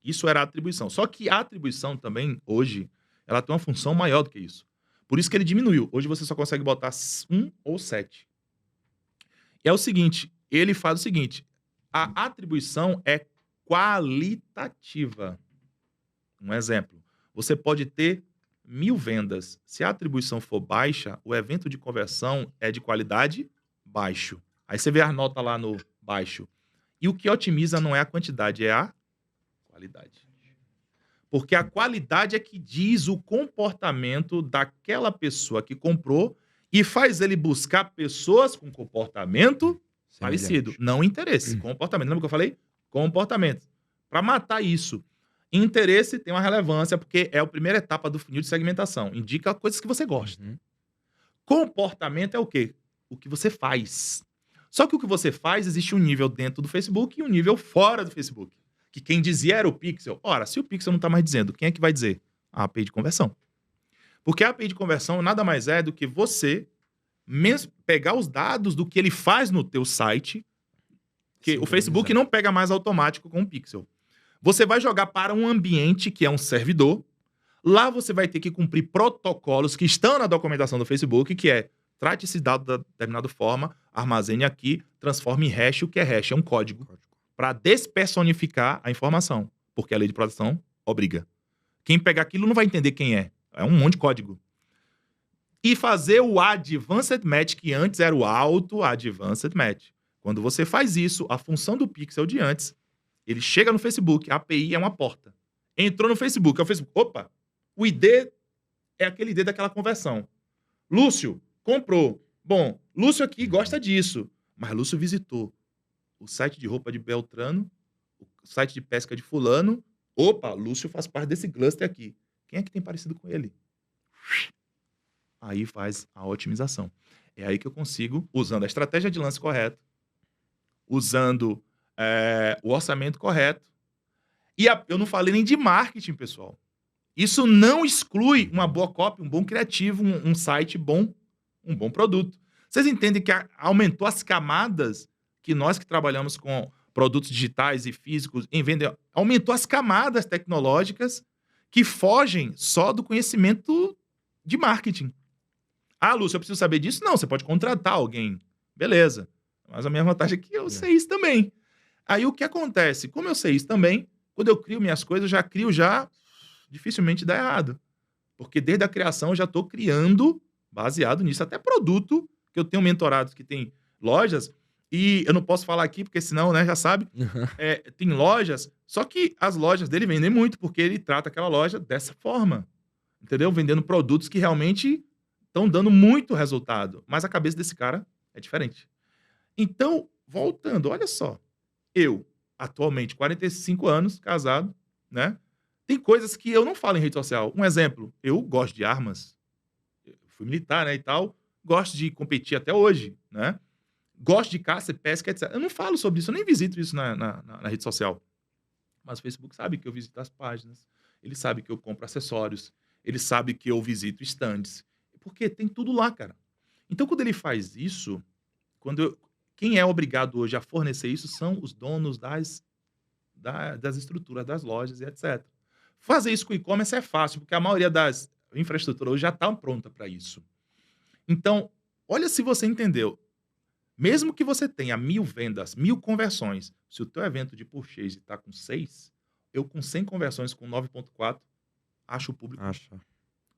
Isso era a atribuição. Só que a atribuição também, hoje, ela tem uma função maior do que isso. Por isso que ele diminuiu. Hoje você só consegue botar 1 ou 7. E é o seguinte, ele faz o seguinte, a atribuição é qualitativa. Um exemplo, você pode ter 1000 vendas. Se a atribuição for baixa, o evento de conversão é de qualidade baixo. Aí você vê a nota lá no baixo. E o que otimiza não é a quantidade, é a qualidade. Porque a qualidade é que diz o comportamento daquela pessoa que comprou e faz ele buscar pessoas com comportamento parecido. Não interesse, comportamento. Lembra que eu falei? Comportamento. Para matar isso. Interesse tem uma relevância porque é a primeira etapa do funil de segmentação. Indica coisas que você gosta. Comportamento é o quê? O que você faz. Só que o que você faz, existe um nível dentro do Facebook e um nível fora do Facebook. Que quem dizia era o Pixel. Ora, se o Pixel não está mais dizendo, quem é que vai dizer? A API de conversão. Porque a API de conversão nada mais é do que você pegar os dados do que ele faz no teu site, que o Facebook não pega mais automático com o Pixel. Você vai jogar para um ambiente que é um servidor. Lá você vai ter que cumprir protocolos que estão na documentação do Facebook, que é trate esse dado da determinada forma, armazene aqui, transforme em hash. O que é hash? É um código para despersonificar a informação, porque a lei de proteção obriga. Quem pegar aquilo não vai entender quem é. É um monte de código. E fazer o Advanced Match, que antes era o Auto Advanced Match. Quando você faz isso, a função do Pixel de antes, ele chega no Facebook, a API é uma porta. Entrou no Facebook, é o Facebook. Opa, o ID é aquele ID daquela conversão. Lúcio comprou. Bom, Lúcio aqui gosta disso. Mas Lúcio visitou o site de roupa de Beltrano, o site de pesca de fulano. Opa, Lúcio faz parte desse cluster aqui. Quem é que tem parecido com ele? Aí faz a otimização. É aí que eu consigo, usando a estratégia de lance correta, usando o orçamento correto. E eu não falei nem de marketing, pessoal. Isso não exclui uma boa copy, um bom criativo, um site bom, um bom produto. Vocês entendem que aumentou as camadas que nós que trabalhamos com produtos digitais e físicos em venda, aumentou as camadas tecnológicas que fogem só do conhecimento de marketing. Ah, Lúcio, eu preciso saber disso? Não, você pode contratar alguém. Beleza. Mas a minha vantagem é que eu sei isso também. Aí o que acontece? Como eu sei isso também, quando eu crio minhas coisas, eu já crio dificilmente dá errado. Porque desde a criação eu já estou criando baseado nisso. Até produto, que eu tenho mentorados que tem lojas, e eu não posso falar aqui, porque senão, né, já sabe, tem lojas, só que as lojas dele vendem muito, porque ele trata aquela loja dessa forma. Entendeu? Vendendo produtos que realmente estão dando muito resultado. Mas a cabeça desse cara é diferente. Então, voltando, olha só. Eu, atualmente, 45 anos, casado, né? Tem coisas que eu não falo em rede social. Um exemplo, eu gosto de armas. Eu fui militar, né, e tal. Gosto de competir até hoje, né? Gosto de caça, pesca, etc. Eu não falo sobre isso, eu nem visito isso na rede social. Mas o Facebook sabe que eu visito as páginas. Ele sabe que eu compro acessórios. Ele sabe que eu visito stands. Porque tem tudo lá, cara. Então, quando ele faz isso, quem é obrigado hoje a fornecer isso são os donos das estruturas, das lojas e etc. Fazer isso com o e-commerce é fácil, porque a maioria das infraestruturas hoje já está pronta para isso. Então, olha se você entendeu. Mesmo que você tenha 1000 vendas, 1000 conversões, se o teu evento de purchase está com 6, eu com 100 conversões com 9.4, acho o público.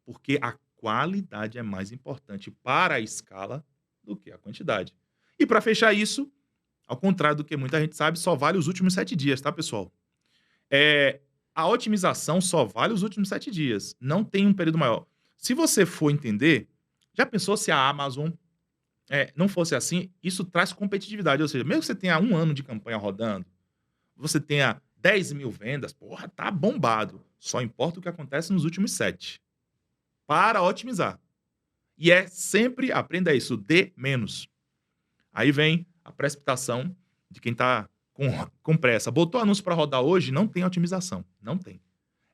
Porque a qualidade é mais importante para a escala do que a quantidade. E para fechar isso, ao contrário do que muita gente sabe, só vale os últimos 7 dias, tá, pessoal? A otimização só vale os últimos 7 dias. Não tem um período maior. Se você for entender, já pensou se a Amazon não fosse assim? Isso traz competitividade. Ou seja, mesmo que você tenha 1 ano de campanha rodando, você tenha 10 mil vendas, porra, tá bombado. Só importa o que acontece nos últimos 7. Para otimizar. E sempre, aprenda isso, dê menos. Aí vem a precipitação de quem está com pressa. Botou anúncio para rodar hoje, não tem otimização. Não tem.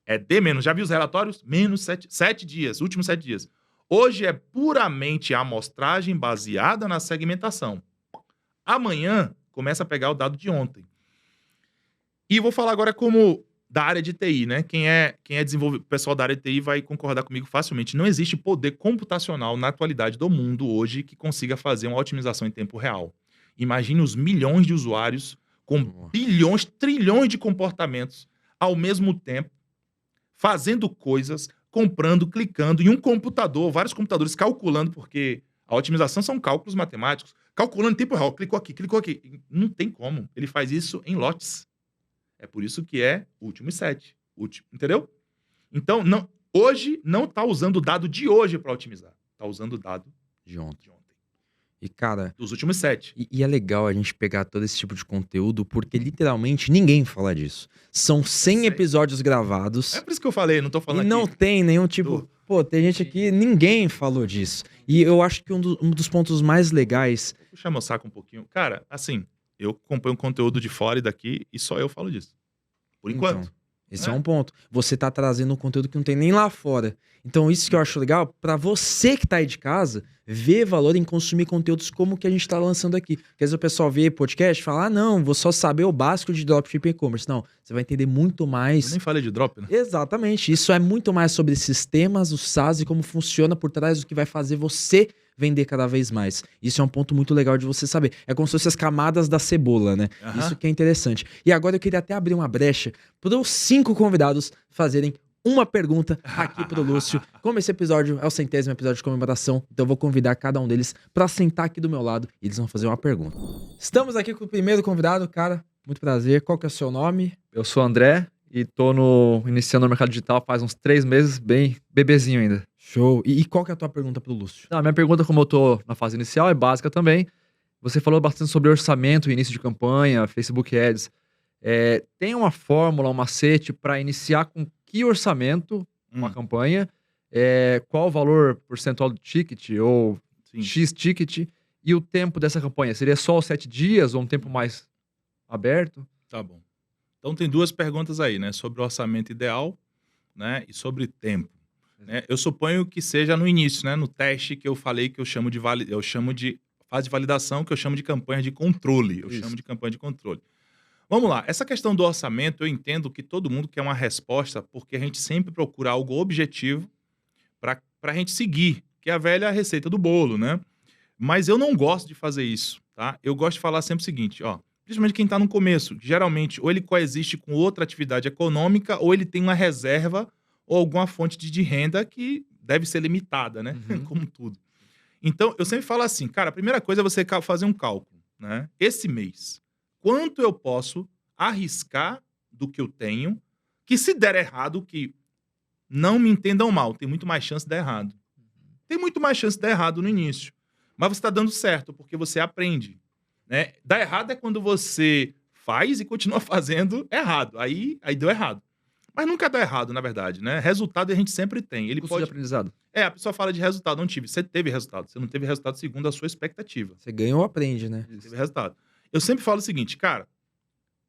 É D menos. Já viu os relatórios? Menos 7 dias, últimos 7 dias. Hoje é puramente a amostragem baseada na segmentação. Amanhã começa a pegar o dado de ontem. E vou falar agora como da área de TI, né? Quem é desenvolvedor, o pessoal da área de TI vai concordar comigo facilmente. Não existe poder computacional na atualidade do mundo hoje que consiga fazer uma otimização em tempo real. Imagine os milhões de usuários com bilhões, trilhões de comportamentos ao mesmo tempo, fazendo coisas, comprando, clicando em um computador, vários computadores calculando, porque a otimização são cálculos matemáticos, calculando em tempo real, clicou aqui. Não tem como. Ele faz isso em lotes. É por isso que é últimos 7. Entendeu? Então, hoje não está usando o dado de hoje para otimizar. Está usando o dado de ontem. E, cara... dos últimos 7. E é legal a gente pegar todo esse tipo de conteúdo, porque literalmente ninguém fala disso. São 100 episódios gravados. É por isso que eu falei, não tô falando e não tem nenhum tipo... Pô, tem gente aqui, ninguém falou disso. E eu acho que um dos pontos mais legais. Vou puxar meu saco um pouquinho. Cara, assim, eu acompanho conteúdo de fora e daqui e só eu falo disso. Por enquanto. Então, esse é um ponto. Você tá trazendo um conteúdo que não tem nem lá fora. Então, isso que eu acho legal, pra você que tá aí de casa, ver valor em consumir conteúdos como o que a gente tá lançando aqui. Porque às vezes o pessoal vê podcast e fala, ah, não, vou só saber o básico de dropshipping e e-commerce. Não, você vai entender muito Eu mais. nem falei de drop, né? Exatamente. Isso é muito mais sobre sistemas, o SaaS e como funciona por trás do que vai fazer você vender cada vez mais. Isso é um ponto muito legal de você saber. É como se fossem as camadas da cebola, né? Aham. Isso que é interessante. E agora eu queria até abrir uma brecha para os 5 convidados fazerem uma pergunta aqui pro Lúcio. Como esse episódio é o 100º episódio de comemoração, então eu vou convidar cada um deles para sentar aqui do meu lado e eles vão fazer uma pergunta. Estamos aqui com o primeiro convidado, cara. Muito prazer. Qual que é o seu nome? Eu sou o André e tô iniciando no mercado digital faz uns 3 meses, bem bebezinho ainda. Show. E qual que é a tua pergunta pro Lúcio? A minha pergunta, como eu tô na fase inicial, é básica também. Você falou bastante sobre orçamento, início de campanha, Facebook Ads. Tem uma fórmula, um macete para iniciar com que orçamento uma campanha? Qual o valor percentual do ticket ou Sim. X ticket? E o tempo dessa campanha? Seria só os 7 dias ou um tempo mais aberto? Tá bom. Então tem 2 perguntas aí, né? Sobre o orçamento ideal, né? E sobre tempo. Né? Eu suponho que seja no início, né? No teste que eu falei que eu chamo de fase de validação, que eu chamo de campanha de controle. Eu Isso. chamo de campanha de controle. Vamos lá. Essa questão do orçamento, eu entendo que todo mundo quer uma resposta, porque a gente sempre procura algo objetivo para a gente seguir, que é a velha receita do bolo, né? Mas eu não gosto de fazer isso, tá? Eu gosto de falar sempre o seguinte, ó. Principalmente quem está no começo, geralmente ou ele coexiste com outra atividade econômica ou ele tem uma reserva ou alguma fonte de renda que deve ser limitada, né? Uhum. Como tudo. Então, eu sempre falo assim, cara, a primeira coisa é você fazer um cálculo, né? Esse mês, quanto eu posso arriscar do que eu tenho, que se der errado, que não me entendam mal, tem muito mais chance de dar errado. Tem muito mais chance de dar errado no início. Mas você está dando certo, porque você aprende. Né? Dar errado é quando você faz e continua fazendo errado. Aí deu errado. Mas nunca dá errado, na verdade, né? Resultado a gente sempre tem. Ele Custo de pode. aprendizado. A pessoa fala de resultado, não tive. Você teve resultado. Você não teve resultado segundo a sua expectativa. Você ganha ou aprende, né? Você teve resultado. Eu sempre falo o seguinte, cara,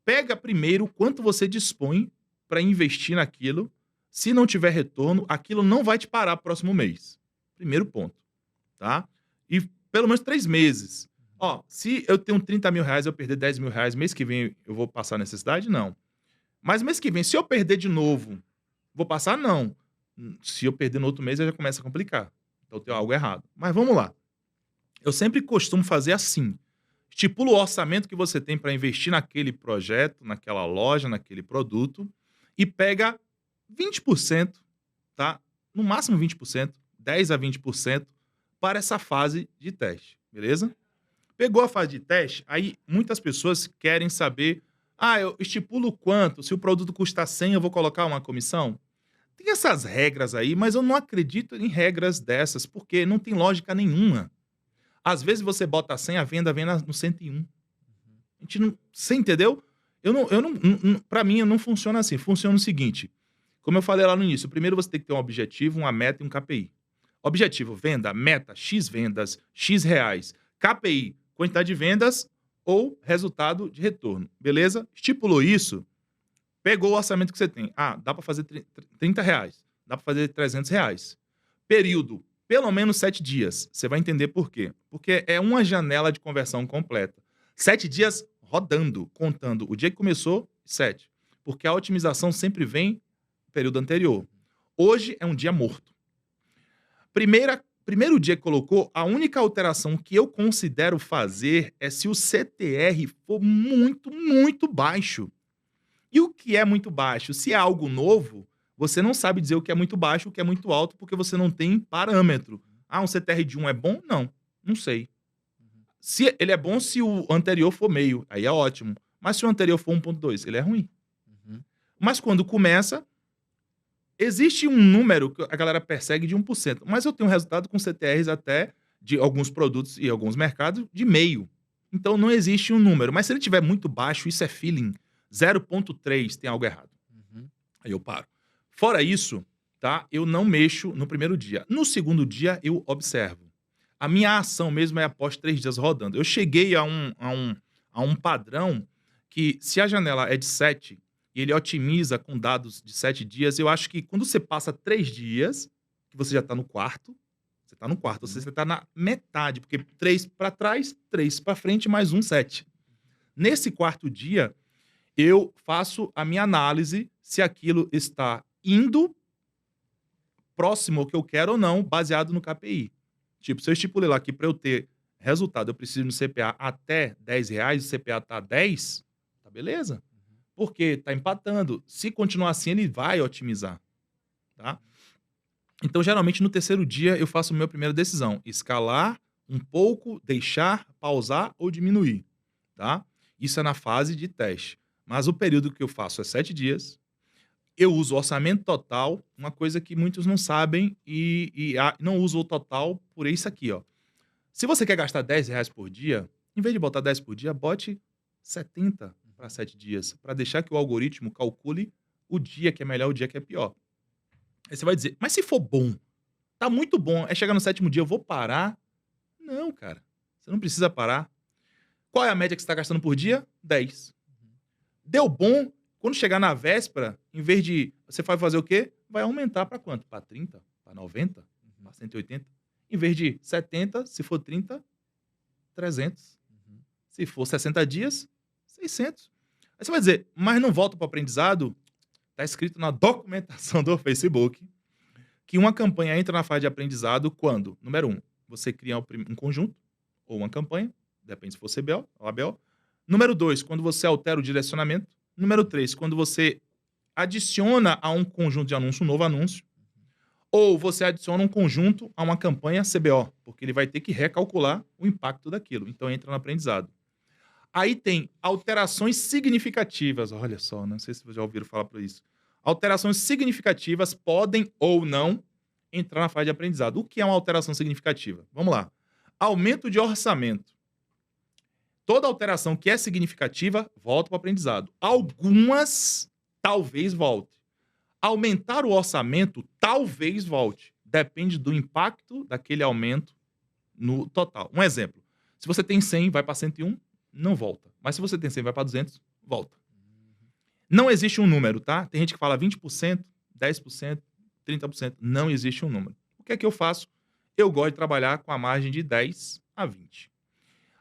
pega primeiro quanto você dispõe para investir naquilo. Se não tiver retorno, aquilo não vai te parar próximo mês. Primeiro ponto, tá? E pelo menos 3 meses. Ó, se eu tenho 30 mil reais, eu perder 10 mil reais, mês que vem eu vou passar necessidade? Não. Mas mês que vem, se eu perder de novo, vou passar? Não. Se eu perder no outro mês, já começa a complicar. Então tem algo errado. Mas vamos lá. Eu sempre costumo fazer assim. Estipula o orçamento que você tem para investir naquele projeto, naquela loja, naquele produto e pega 20%, tá? No máximo 20%, 10 a 20% para essa fase de teste, beleza? Pegou a fase de teste, aí muitas pessoas querem saber, eu estipulo quanto, se o produto custa 100, eu vou colocar uma comissão? Tem essas regras aí, mas eu não acredito em regras dessas, porque não tem lógica nenhuma. Às vezes você bota 100, a venda vem no 101. A gente não, você entendeu? Para mim, não funciona assim. Funciona o seguinte, como eu falei lá no início, primeiro você tem que ter um objetivo, uma meta e um KPI. Objetivo, venda, meta, X vendas, X reais. KPI, quantidade de vendas ou resultado de retorno. Beleza? Estipulou isso, pegou o orçamento que você tem. Dá para fazer 30 reais, dá para fazer 300 reais. Período, pelo menos 7 dias. Você vai entender por quê. Porque é uma janela de conversão completa. 7 dias rodando, contando o dia que começou, 7. Porque a otimização sempre vem no período anterior. Hoje é um dia morto. Primeiro dia que colocou, a única alteração que eu considero fazer é se o CTR for muito, muito baixo. E o que é muito baixo? Se é algo novo, você não sabe dizer o que é muito baixo, o que é muito alto, porque você não tem parâmetro. Um CTR de 1 é bom? Não sei. Se ele é bom se o anterior for meio, aí é ótimo. Mas se o anterior for 1.2, ele é ruim. Mas quando começa, existe um número que a galera persegue de 1%. Mas eu tenho resultado com CTRs até de alguns produtos e alguns mercados de meio. Então não existe um número. Mas se ele estiver muito baixo, isso é feeling. 0.3 tem algo errado. Aí eu paro. Fora isso, tá? Eu não mexo no primeiro dia. No segundo dia, eu observo. A minha ação mesmo é após 3 dias rodando. Eu cheguei a um padrão que, se a janela é de 7 e ele otimiza com dados de 7 dias, eu acho que quando você passa 3 dias, que você já está no quarto, você está na metade, porque 3 para trás, 3 para frente, mais 7. Nesse quarto dia, eu faço a minha análise se aquilo está indo próximo ao que eu quero ou não, baseado no KPI. Tipo, se eu estipulei lá que para eu ter resultado, eu preciso no CPA até R$10, o CPA tá 10, tá beleza. Porque tá empatando. Se continuar assim, ele vai otimizar, tá? Então, geralmente, no terceiro dia, eu faço a minha primeira decisão. Escalar um pouco, deixar, pausar ou diminuir, tá? Isso é na fase de teste. Mas o período que eu faço é 7 dias. Eu uso orçamento total, uma coisa que muitos não sabem e não uso o total por isso aqui, ó. Se você quer gastar R$10 por dia, em vez de botar 10 por dia, bote 70 para 7 dias, para deixar que o algoritmo calcule o dia que é melhor, o dia que é pior. Aí você vai dizer, mas se for bom, tá muito bom, é chegar no 7º dia, eu vou parar? Não, cara, você não precisa parar. Qual é a média que você está gastando por dia? 10. Deu bom, quando chegar na véspera, em vez de... Você vai fazer o quê? Vai aumentar para quanto? Para 30? Para 90? Para 180? Em vez de 70, se for 30, 300. Se for 60 dias, 600. Aí você vai dizer, mas não volta para o aprendizado? Está escrito na documentação do Facebook que uma campanha entra na fase de aprendizado quando, número 1, você cria um conjunto ou uma campanha, depende se for CBO ou ABO. Número 2, quando você altera o direcionamento. Número 3, quando você adiciona a um conjunto de anúncio um novo anúncio. Ou você adiciona um conjunto a uma campanha CBO, porque ele vai ter que recalcular o impacto daquilo. Então entra no aprendizado. Aí tem alterações significativas. Olha só, não sei se vocês já ouviram falar por isso. Alterações significativas podem ou não entrar na fase de aprendizado. O que é uma alteração significativa? Vamos lá. Aumento de orçamento. Toda alteração que é significativa, volta para o aprendizado. Algumas, talvez volte. Aumentar o orçamento, talvez volte. Depende do impacto daquele aumento no total. Um exemplo. Se você tem 100, vai para 101, não volta. Mas se você tem 100, vai para 200, volta. Não existe um número, tá? Tem gente que fala 20%, 10%, 30%. Não existe um número. O que é que eu faço? Eu gosto de trabalhar com a margem de 10 a 20.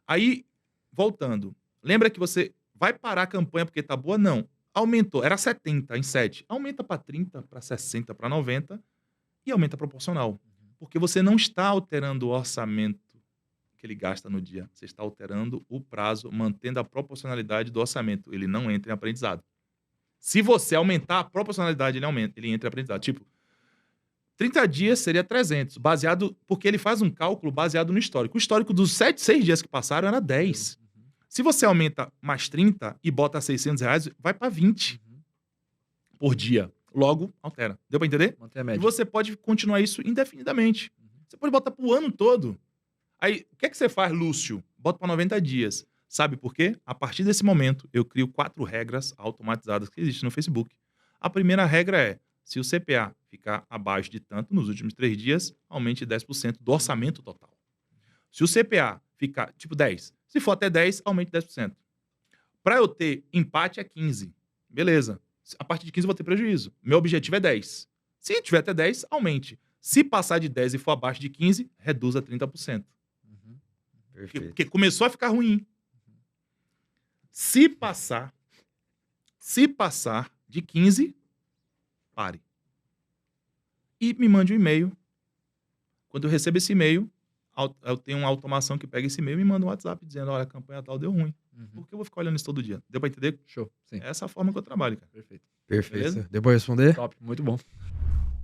Aí, voltando. Lembra que você vai parar a campanha porque tá boa? Não. Aumentou. Era 70 em 7. Aumenta para 30, para 60, para 90 e aumenta proporcional. Porque você não está alterando o orçamento que ele gasta no dia. Você está alterando o prazo, mantendo a proporcionalidade do orçamento. Ele não entra em aprendizado. Se você aumentar a proporcionalidade, ele entra em aprendizado. Tipo, 30 dias seria 300, baseado, porque ele faz um cálculo baseado no histórico. O histórico dos 6 dias que passaram era 10. Se você aumenta mais 30 e bota R$600, vai para 20 por dia. Logo, altera. Deu para entender? Mantém a E média. você pode continuar isso indefinidamente. Você pode botar para o ano todo. Aí, o que é que você faz, Lúcio? Bota para 90 dias. Sabe por quê? A partir desse momento, eu crio 4 regras automatizadas que existem no Facebook. A primeira regra é, se o CPA ficar abaixo de tanto nos últimos 3 dias, aumente 10% do orçamento total. Se o CPA ficar, tipo 10, se for até 10, aumente 10%. Para eu ter empate é 15. Beleza. A partir de 15 eu vou ter prejuízo. Meu objetivo é 10. Se tiver até 10, aumente. Se passar de 10 e for abaixo de 15, reduza 30%. Porque começou a ficar ruim. Se passar de 15, pare. E me mande um e-mail. Quando eu recebo esse e-mail, eu tenho uma automação que pega esse e-mail e me manda um WhatsApp dizendo, olha, a campanha tal deu ruim. Por que eu vou ficar olhando isso todo dia? Deu pra entender? Show. Sim. É essa a forma que eu trabalho, cara. Perfeito. Perfeito. Beleza? Deu pra responder? Top. Muito bom.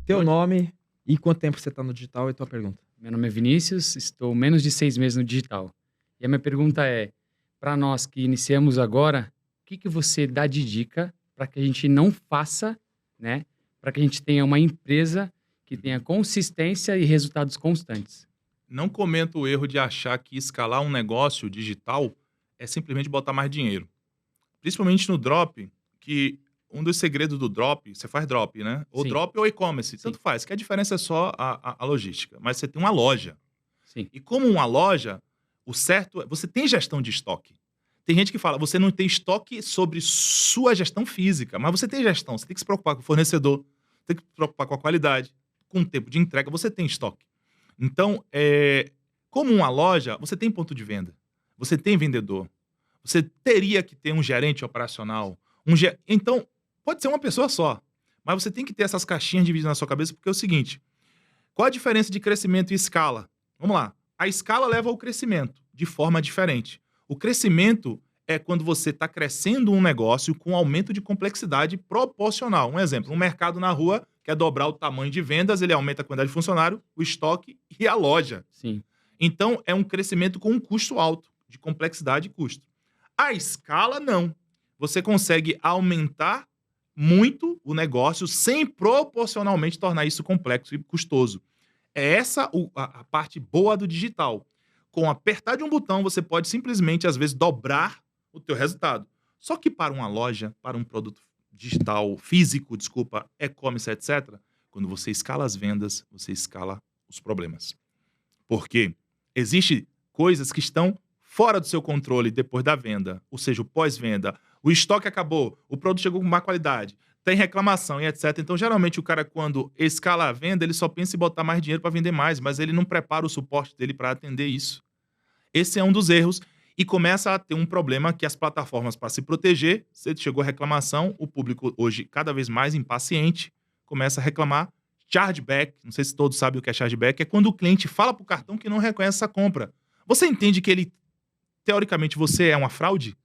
Teu nome e quanto tempo você tá no digital e tua pergunta. Meu nome é Vinícius, estou menos de 6 meses no digital. E a minha pergunta é, para nós que iniciamos agora, o que você dá de dica para que a gente não faça, né? Para que a gente tenha uma empresa que tenha consistência e resultados constantes. Não cometa o erro de achar que escalar um negócio digital é simplesmente botar mais dinheiro. Principalmente no drop, que um dos segredos do drop, você faz drop, né? Ou Sim. drop ou e-commerce, tanto faz, que a diferença é só a logística. Mas você tem uma loja. Sim. E como uma loja, o certo é, você tem gestão de estoque. Tem gente que fala, você não tem estoque sobre sua gestão física, mas você tem gestão, você tem que se preocupar com o fornecedor, tem que se preocupar com a qualidade, com o tempo de entrega, você tem estoque. Então, como uma loja, você tem ponto de venda, você tem vendedor, você teria que ter um gerente operacional, então, pode ser uma pessoa só, mas você tem que ter essas caixinhas divididas na sua cabeça, porque é o seguinte, qual a diferença de crescimento e escala? Vamos lá, a escala leva ao crescimento, de forma diferente. O crescimento é quando você está crescendo um negócio com aumento de complexidade proporcional. Um exemplo, um mercado na rua quer dobrar o tamanho de vendas, ele aumenta a quantidade de funcionário, o estoque e a loja. Sim. Então, é um crescimento com um custo alto, de complexidade e custo. A escala, não. Você consegue aumentar muito o negócio sem proporcionalmente tornar isso complexo e custoso. É essa a parte boa do digital. Com apertar de um botão, você pode simplesmente, às vezes, dobrar o teu resultado. Só que para uma loja, para um produto digital, físico, e-commerce, etc., quando você escala as vendas, você escala os problemas. Porque existem coisas que estão fora do seu controle depois da venda, ou seja, o pós-venda. O estoque acabou, o produto chegou com má qualidade, tem reclamação e etc. Então, geralmente, o cara, quando escala a venda, ele só pensa em botar mais dinheiro para vender mais, mas ele não prepara o suporte dele para atender isso. Esse é um dos erros e começa a ter um problema que as plataformas, para se proteger, se chegou a reclamação, o público hoje cada vez mais impaciente, começa a reclamar. Chargeback, não sei se todos sabem o que é chargeback, é quando o cliente fala para o cartão que não reconhece essa compra. Você entende que ele, teoricamente, você é uma fraude?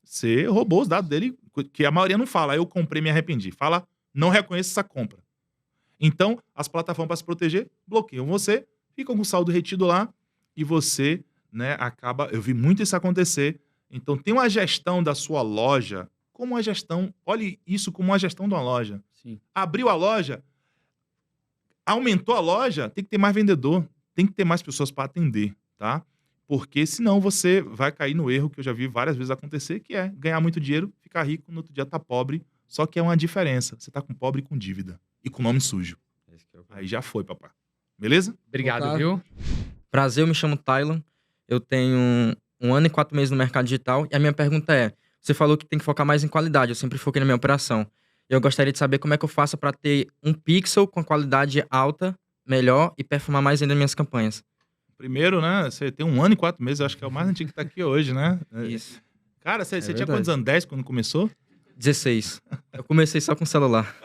Você roubou os dados dele, que a maioria não fala, eu comprei e me arrependi. Fala, não reconheço essa compra. Então, as plataformas, para se proteger, bloqueiam você, ficam com o saldo retido lá e você, né, acaba... Eu vi muito isso acontecer. Então, tem uma gestão da sua loja como uma gestão... Olhe isso como uma gestão de uma loja. Sim. Abriu a loja, aumentou a loja, tem que ter mais vendedor, tem que ter mais pessoas para atender, tá? Porque senão você vai cair no erro que eu já vi várias vezes acontecer, que é ganhar muito dinheiro, ficar rico, no outro dia tá pobre, só que é uma diferença. Você tá com pobre e com dívida e com nome sujo. Aí já foi, papai. Beleza? Obrigado, Opa. viu? Prazer, eu me chamo Tylan. Eu tenho 1 ano e 4 meses no mercado digital. E a minha pergunta é: você falou que tem que focar mais em qualidade. Eu sempre foquei na minha operação. Eu gostaria de saber como é que eu faço para ter um pixel com qualidade alta, melhor e performar mais ainda nas minhas campanhas. Primeiro, né? Você tem 1 ano e 4 meses, eu acho que é o mais antigo que tá aqui hoje, né? Isso. Cara, você tinha verdade. quantos anos? 10 quando começou? 16. Eu comecei só com celular.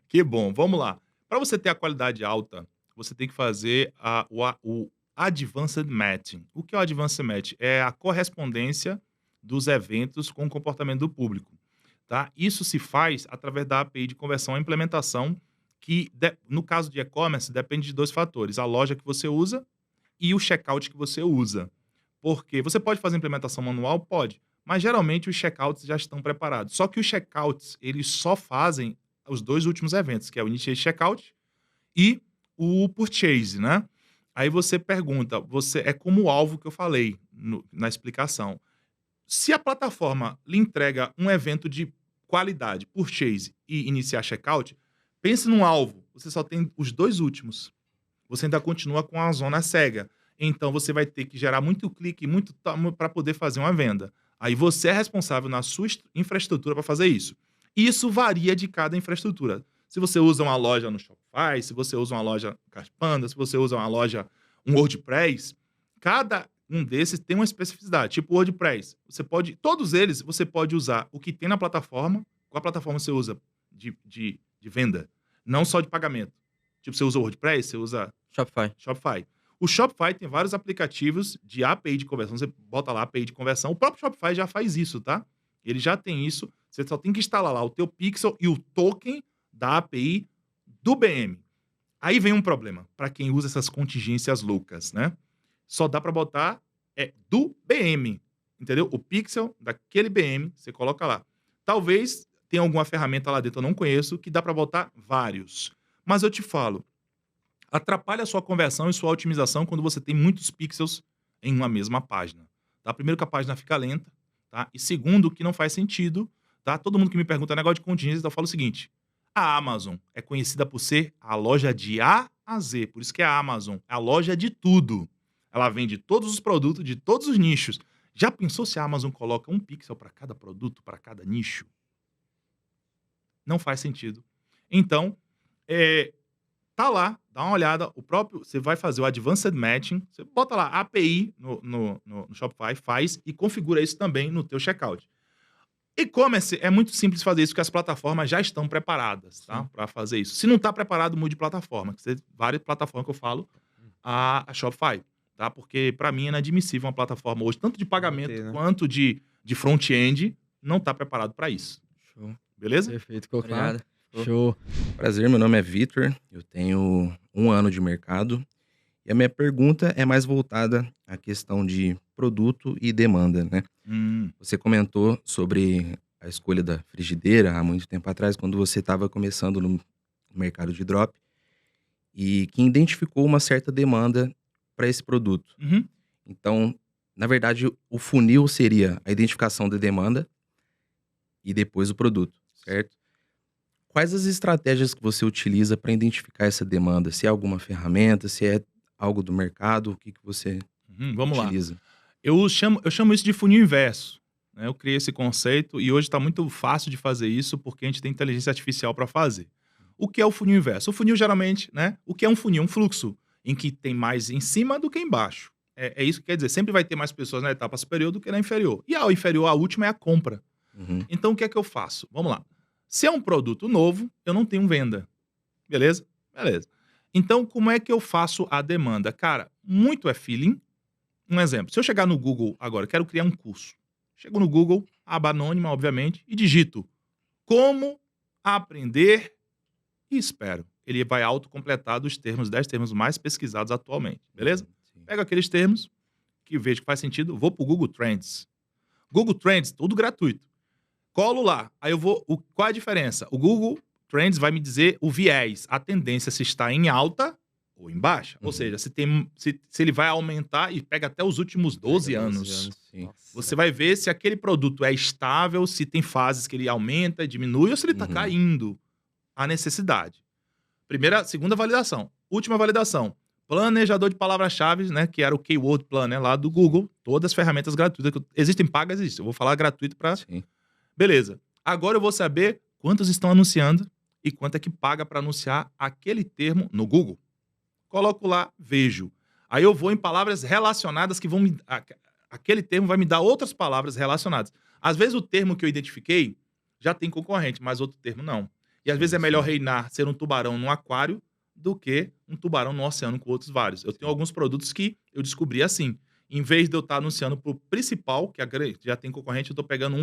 Que bom, vamos lá. Para você ter a qualidade alta, você tem que fazer o Advanced Matching. O que é o Advanced Matching? É a correspondência dos eventos com o comportamento do público. Tá? Isso se faz através da API de conversão à implementação, que, no caso de e-commerce, depende de 2 fatores. A loja que você usa e o checkout que você usa. Porque você pode fazer implementação manual? Pode. Mas, geralmente, os checkouts já estão preparados. Só que os checkouts, eles só fazem os 2 últimos eventos, que é o Initiate Checkout e o Purchase, né? Aí você pergunta, é como o alvo que eu falei na explicação. Se a plataforma lhe entrega um evento de qualidade, Purchase e Iniciar Checkout, pense num alvo, você só tem os 2 últimos. Você ainda continua com a zona cega. Então, você vai ter que gerar muito clique, muito para poder fazer uma venda. Aí você é responsável na sua infraestrutura para fazer isso. Isso varia de cada infraestrutura. Se você usa uma loja no Shopify, se você usa uma loja no Carpanda, se você usa uma loja, um WordPress, cada um desses tem uma especificidade. Tipo o WordPress. Todos eles, você pode usar o que tem na plataforma. Qual a plataforma você usa de venda? Não só de pagamento. Tipo, você usa o WordPress, você usa Shopify. O Shopify tem vários aplicativos de API de conversão. Você bota lá API de conversão. O próprio Shopify já faz isso, tá? Ele já tem isso. Você só tem que instalar lá o teu pixel e o token da API do BM. Aí vem um problema para quem usa essas contingências loucas, né? Só dá para botar do BM, entendeu? O pixel daquele BM, você coloca lá. Talvez tenha alguma ferramenta lá dentro, eu não conheço, que dá para botar vários. Mas eu te falo, atrapalha a sua conversão e sua otimização quando você tem muitos pixels em uma mesma página. Tá? Primeiro que a página fica lenta, tá? E segundo que não faz sentido, tá? Todo mundo que me pergunta negócio de contingência, eu falo o seguinte: a Amazon é conhecida por ser a loja de A a Z, por isso que é a Amazon, a loja de tudo. Ela vende todos os produtos de todos os nichos. Já pensou se a Amazon coloca um pixel para cada produto, para cada nicho? Não faz sentido. Então, tá lá, dá uma olhada. Você vai fazer o Advanced Matching. Você bota lá API no Shopify, faz e configura isso também no teu checkout. E-commerce é muito simples fazer isso, porque as plataformas já estão preparadas, tá? Para fazer isso. Se não está preparado, mude de plataforma. Várias plataformas que eu falo, a Shopify, tá? Porque para mim é inadmissível uma plataforma hoje, tanto de pagamento Né? quanto de front-end, não está preparado para isso. Show. Beleza? Perfeito, colocado. Obrigado. Show. Prazer, meu nome é Vitor, eu tenho 1 ano de mercado e a minha pergunta é mais voltada à questão de produto e demanda, né? Você comentou sobre a escolha da frigideira há muito tempo atrás, quando você estava começando no mercado de drop e que identificou uma certa demanda para esse produto. Uhum. Então, na verdade, o funil seria a identificação da demanda e depois o produto, certo? Quais as estratégias que você utiliza para identificar essa demanda? Se é alguma ferramenta, se é algo do mercado, o que você Vamos lá. utiliza? Eu chamo isso de funil inverso, né? Eu criei esse conceito e hoje está muito fácil de fazer isso porque a gente tem inteligência artificial para fazer. O que é o funil inverso? O funil geralmente, né? O que é um funil? Um fluxo em que tem mais em cima do que embaixo. É isso que quer dizer. Sempre vai ter mais pessoas na etapa superior do que na inferior. E a inferior, a última, é a compra. Uhum. Então, o que é que eu faço? Vamos lá. Se é um produto novo, eu não tenho venda. Beleza? Beleza. Então, como é que eu faço a demanda? Cara, muito é feeling. Um exemplo. Se eu chegar no Google agora, quero criar um curso. Chego no Google, aba anônima, obviamente, e digito como aprender e espero. Ele vai autocompletar dos 10 termos mais pesquisados atualmente. Beleza? Sim. Pego aqueles termos que vejo que faz sentido, vou pro Google Trends. Google Trends, tudo gratuito. Colo lá. Aí eu vou... Qual é a diferença? O Google Trends vai me dizer o viés, a tendência se está em alta ou em baixa. Ou seja, se ele vai aumentar e pega até os últimos 12 anos. Sim. Você vai ver se aquele produto é estável, se tem fases que ele aumenta, diminui, ou se ele está caindo. A necessidade. Segunda validação. Última validação. Planejador de palavras-chave, né? Que era o Keyword Planner lá do Google. Todas as ferramentas gratuitas. Existem pagas, existem. Eu vou falar gratuito para... Sim. Beleza. Agora eu vou saber quantos estão anunciando e quanto é que paga para anunciar aquele termo no Google. Coloco lá, vejo. Aí eu vou em palavras relacionadas que vão me... Aquele termo vai me dar outras palavras relacionadas. Às vezes o termo que eu identifiquei já tem concorrente, mas outro termo não. E às vezes é melhor reinar, ser um tubarão no aquário do que um tubarão no oceano com outros vários. Eu tenho alguns produtos que eu descobri assim. Em vez de eu estar anunciando pro principal, que já tem concorrente, eu tô pegando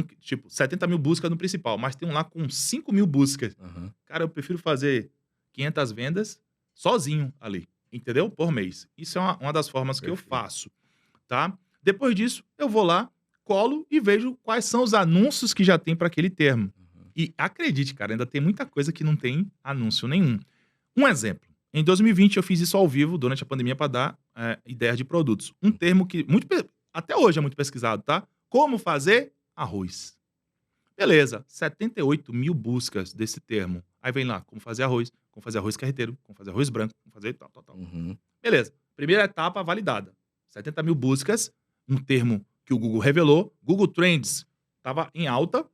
70 mil buscas no principal, mas tem um lá com 5 mil buscas. Uhum. Cara, eu prefiro fazer 500 vendas sozinho ali, entendeu? Por mês. Isso é uma das formas que eu faço, tá? Depois disso, eu vou lá, colo e vejo quais são os anúncios que já tem para aquele termo. E acredite, cara, ainda tem muita coisa que não tem anúncio nenhum. Um exemplo. Em 2020, eu fiz isso ao vivo, durante a pandemia, para dar ideias de produtos. Um termo que até hoje é muito pesquisado, tá? Como fazer arroz. Beleza, 78 mil buscas desse termo. Aí vem lá, como fazer arroz carreteiro, como fazer arroz branco, como fazer tal. Uhum. Beleza, primeira etapa validada. 70 mil buscas, um termo que o Google revelou. Google Trends estava em alta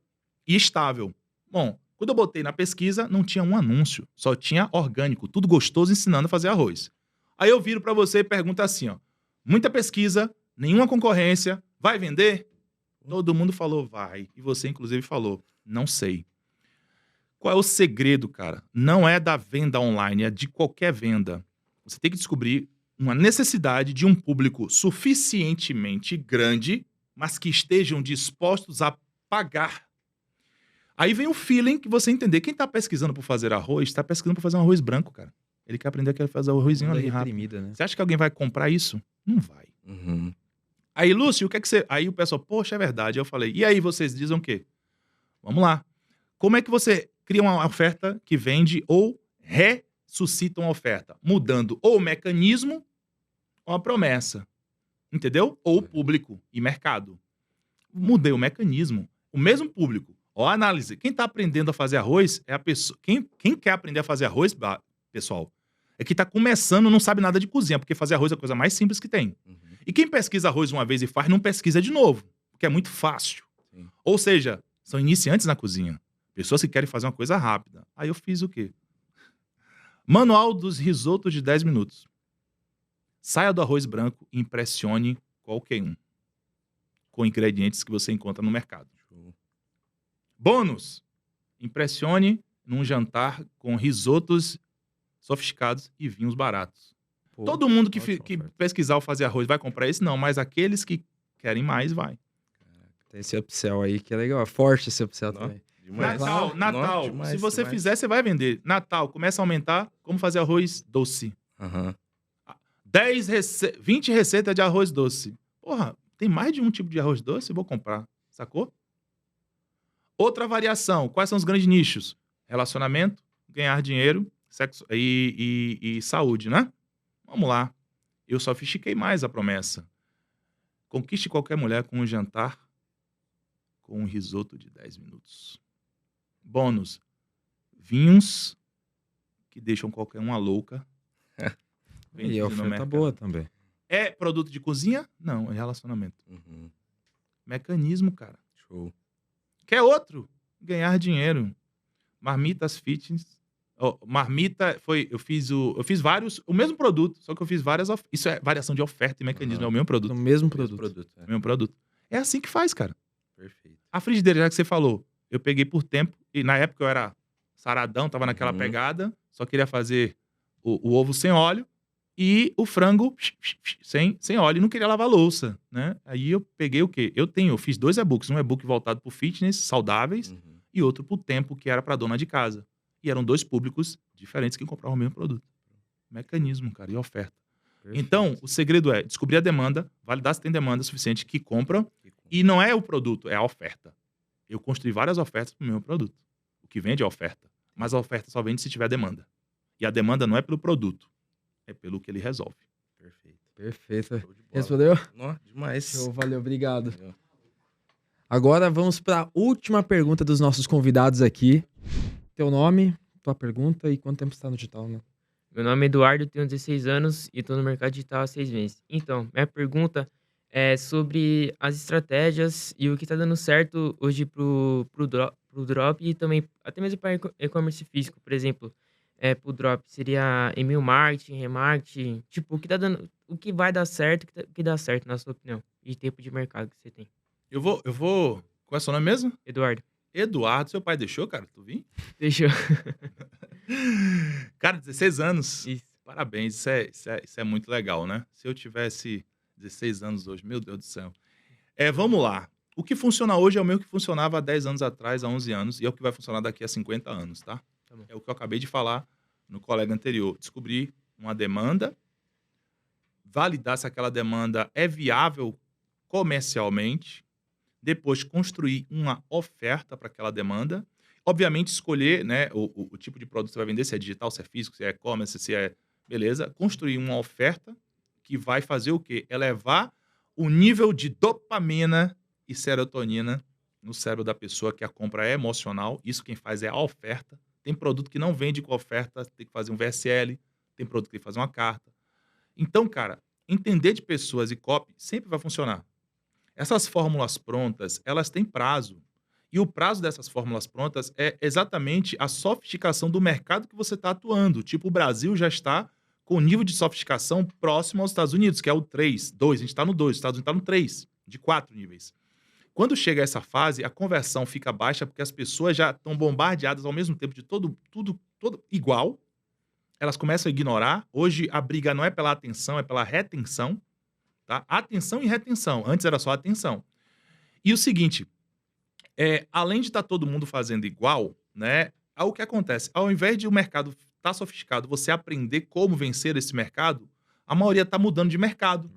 e estável. Bom, quando eu botei na pesquisa, não tinha um anúncio. Só tinha orgânico, tudo gostoso ensinando a fazer arroz. Aí eu viro para você e pergunto assim, ó. Muita pesquisa, nenhuma concorrência, vai vender? Todo mundo falou, vai. E você, inclusive, falou, não sei. Qual é o segredo, cara? Não é da venda online, é de qualquer venda. Você tem que descobrir uma necessidade de um público suficientemente grande, mas que estejam dispostos a pagar. Aí vem o feeling que você entender. Quem tá pesquisando por fazer arroz, tá pesquisando por fazer um arroz branco, cara. Ele quer aprender a fazer o arrozinho ali rápido. Né? Você acha que alguém vai comprar isso? Não vai. Uhum. Aí, Lúcio, o que é que você... Aí o pessoal, poxa, é verdade. Aí eu falei, e aí vocês dizem o quê? Vamos lá. Como é que você cria uma oferta que vende ou ressuscita uma oferta? Mudando ou o mecanismo ou a promessa. Entendeu? Ou o público e mercado. Mudei o mecanismo. O mesmo público. Ó, análise. Quem está aprendendo a fazer arroz é a pessoa... Quem quer aprender a fazer arroz, pessoal, é que está começando, não sabe nada de cozinha, porque fazer arroz é a coisa mais simples que tem. Uhum. E quem pesquisa arroz uma vez e faz, não pesquisa de novo, porque é muito fácil. Sim. Ou seja, são iniciantes na cozinha. Pessoas que querem fazer uma coisa rápida. Aí eu fiz o quê? Manual dos risotos de 10 minutos. Saia do arroz branco e impressione qualquer um, com ingredientes que você encontra no mercado. Show. Bônus! Impressione num jantar com risotos sofisticados e vinhos baratos. Pô, Todo mundo que, ótima que oferta. pesquisar ou fazer arroz vai comprar esse? Não, mas aqueles que querem mais, vai. Tem esse upsell aí que é legal. Forte esse upsell Nó, também. demais. Natal, Natal. Nó, demais, Se você demais. fizer, você vai vender. Natal, começa a aumentar. Como fazer arroz doce. Aham. 20 receitas de arroz doce. Porra, tem mais de um tipo de arroz doce? Vou comprar. Sacou? Outra variação. Quais são os grandes nichos? Relacionamento, ganhar dinheiro, sexo e saúde, né? Vamos lá. Eu sofistiquei mais a promessa. Conquiste qualquer mulher com um jantar com um risoto de 10 minutos. Bônus. Vinhos que deixam qualquer uma louca. E Vendido a no oferta mercado. boa também. É produto de cozinha? Não, é relacionamento. Uhum. Mecanismo, cara. Show. Quer outro? Ganhar dinheiro. Marmitas fitness. Marmita foi. Eu fiz vários. O mesmo produto, só que eu fiz várias. Isso é variação de oferta e mecanismo. Aham. É o mesmo produto. No mesmo Mesmo produto. é. O mesmo produto. É assim que faz, cara. Perfeito. A frigideira, já que você falou, eu peguei por tempo. E na época eu era saradão, tava naquela Uhum. pegada. Só queria fazer o ovo sem óleo. E o frango sem óleo. E não queria lavar louça, né? Aí eu peguei o quê? Eu fiz 2 e-books. Um e-book voltado pro fitness, saudáveis. Uhum. E outro pro tempo, que era pra dona de casa. E eram 2 públicos diferentes que compravam o mesmo produto. Mecanismo, cara, e oferta. Então, o segredo é descobrir a demanda, validar se tem demanda suficiente que compram. E não é o produto, é a oferta. Eu construí várias ofertas pro mesmo produto. O que vende é a oferta. Mas a oferta só vende se tiver demanda. E a demanda não é pelo produto, é pelo que ele resolve. Perfeito. Perfeito. Show de bola. Respondeu? Nó, demais. Show, valeu, obrigado. Valeu. Agora vamos para a última pergunta dos nossos convidados aqui. Teu nome, tua pergunta e quanto tempo você está no digital, né? Meu nome é Eduardo, tenho 16 anos e estou no mercado digital há 6 meses. Então, minha pergunta é sobre as estratégias e o que está dando certo hoje pro drop e também até mesmo para e-commerce físico. Por exemplo, pro drop seria e-mail marketing, remarketing, tipo, o que vai dar certo, o que dá certo na sua opinião e tempo de mercado que você tem. Eu vou. Qual é o seu nome mesmo? Eduardo, Eduardo, seu pai deixou, cara? Tu viu? deixa eu... Cara, 16 anos. Isso. Parabéns, isso é muito legal, né? Se eu tivesse 16 anos hoje, meu Deus do céu. Vamos lá. O que funciona hoje é o mesmo que funcionava há 10 anos atrás, há 11 anos, e é o que vai funcionar daqui a 50 anos, tá? Tá bom. É o que eu acabei de falar no colega anterior. Descobrir uma demanda, validar se aquela demanda é viável comercialmente, depois construir uma oferta para aquela demanda, obviamente escolher, né, o tipo de produto que você vai vender, se é digital, se é físico, se é e-commerce, se é... Beleza? Construir uma oferta que vai fazer o quê? Elevar o nível de dopamina e serotonina no cérebro da pessoa, que a compra é emocional. Isso quem faz é a oferta. Tem produto que não vende com oferta, tem que fazer um VSL, tem produto que tem que fazer uma carta. Então, cara, entender de pessoas e copy sempre vai funcionar. Essas fórmulas prontas, elas têm prazo. E o prazo dessas fórmulas prontas é exatamente a sofisticação do mercado que você está atuando. Tipo, o Brasil já está com o nível de sofisticação próximo aos Estados Unidos, que é o 3, 2. A gente está no 2, os Estados Unidos está no 3, de 4 níveis. Quando chega essa fase, a conversão fica baixa porque as pessoas já estão bombardeadas ao mesmo tempo de tudo igual. Elas começam a ignorar. Hoje, a briga não é pela atenção, é pela retenção. Tá? Atenção e retenção. Antes era só atenção. E o seguinte... além de estar todo mundo fazendo igual, né? O que acontece? Ao invés de o mercado estar sofisticado, você aprender como vencer esse mercado, a maioria está mudando de mercado.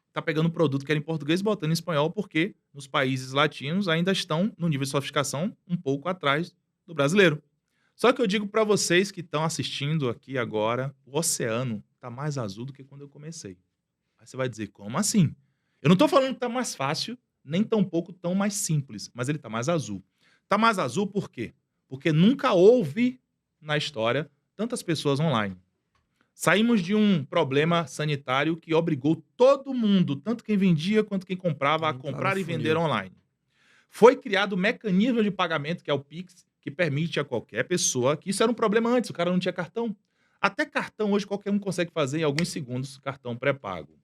Está pegando um produto que era em português e botando em espanhol, porque nos países latinos ainda estão no nível de sofisticação um pouco atrás do brasileiro. Só que eu digo para vocês que estão assistindo aqui agora, o oceano está mais azul do que quando eu comecei. Aí você vai dizer, como assim? Eu não estou falando que está mais fácil, nem tão pouco tão mais simples, mas ele está mais azul. Está mais azul por quê? Porque nunca houve na história tantas pessoas online. Saímos de um problema sanitário que obrigou todo mundo, tanto quem vendia quanto quem comprava, a Entrar no comprar e funil. vender online. Foi criado o mecanismo de pagamento, que é o Pix, que permite a qualquer pessoa, que isso era um problema antes, o cara não tinha cartão. Até cartão hoje qualquer um consegue fazer em alguns segundos, cartão pré-pago.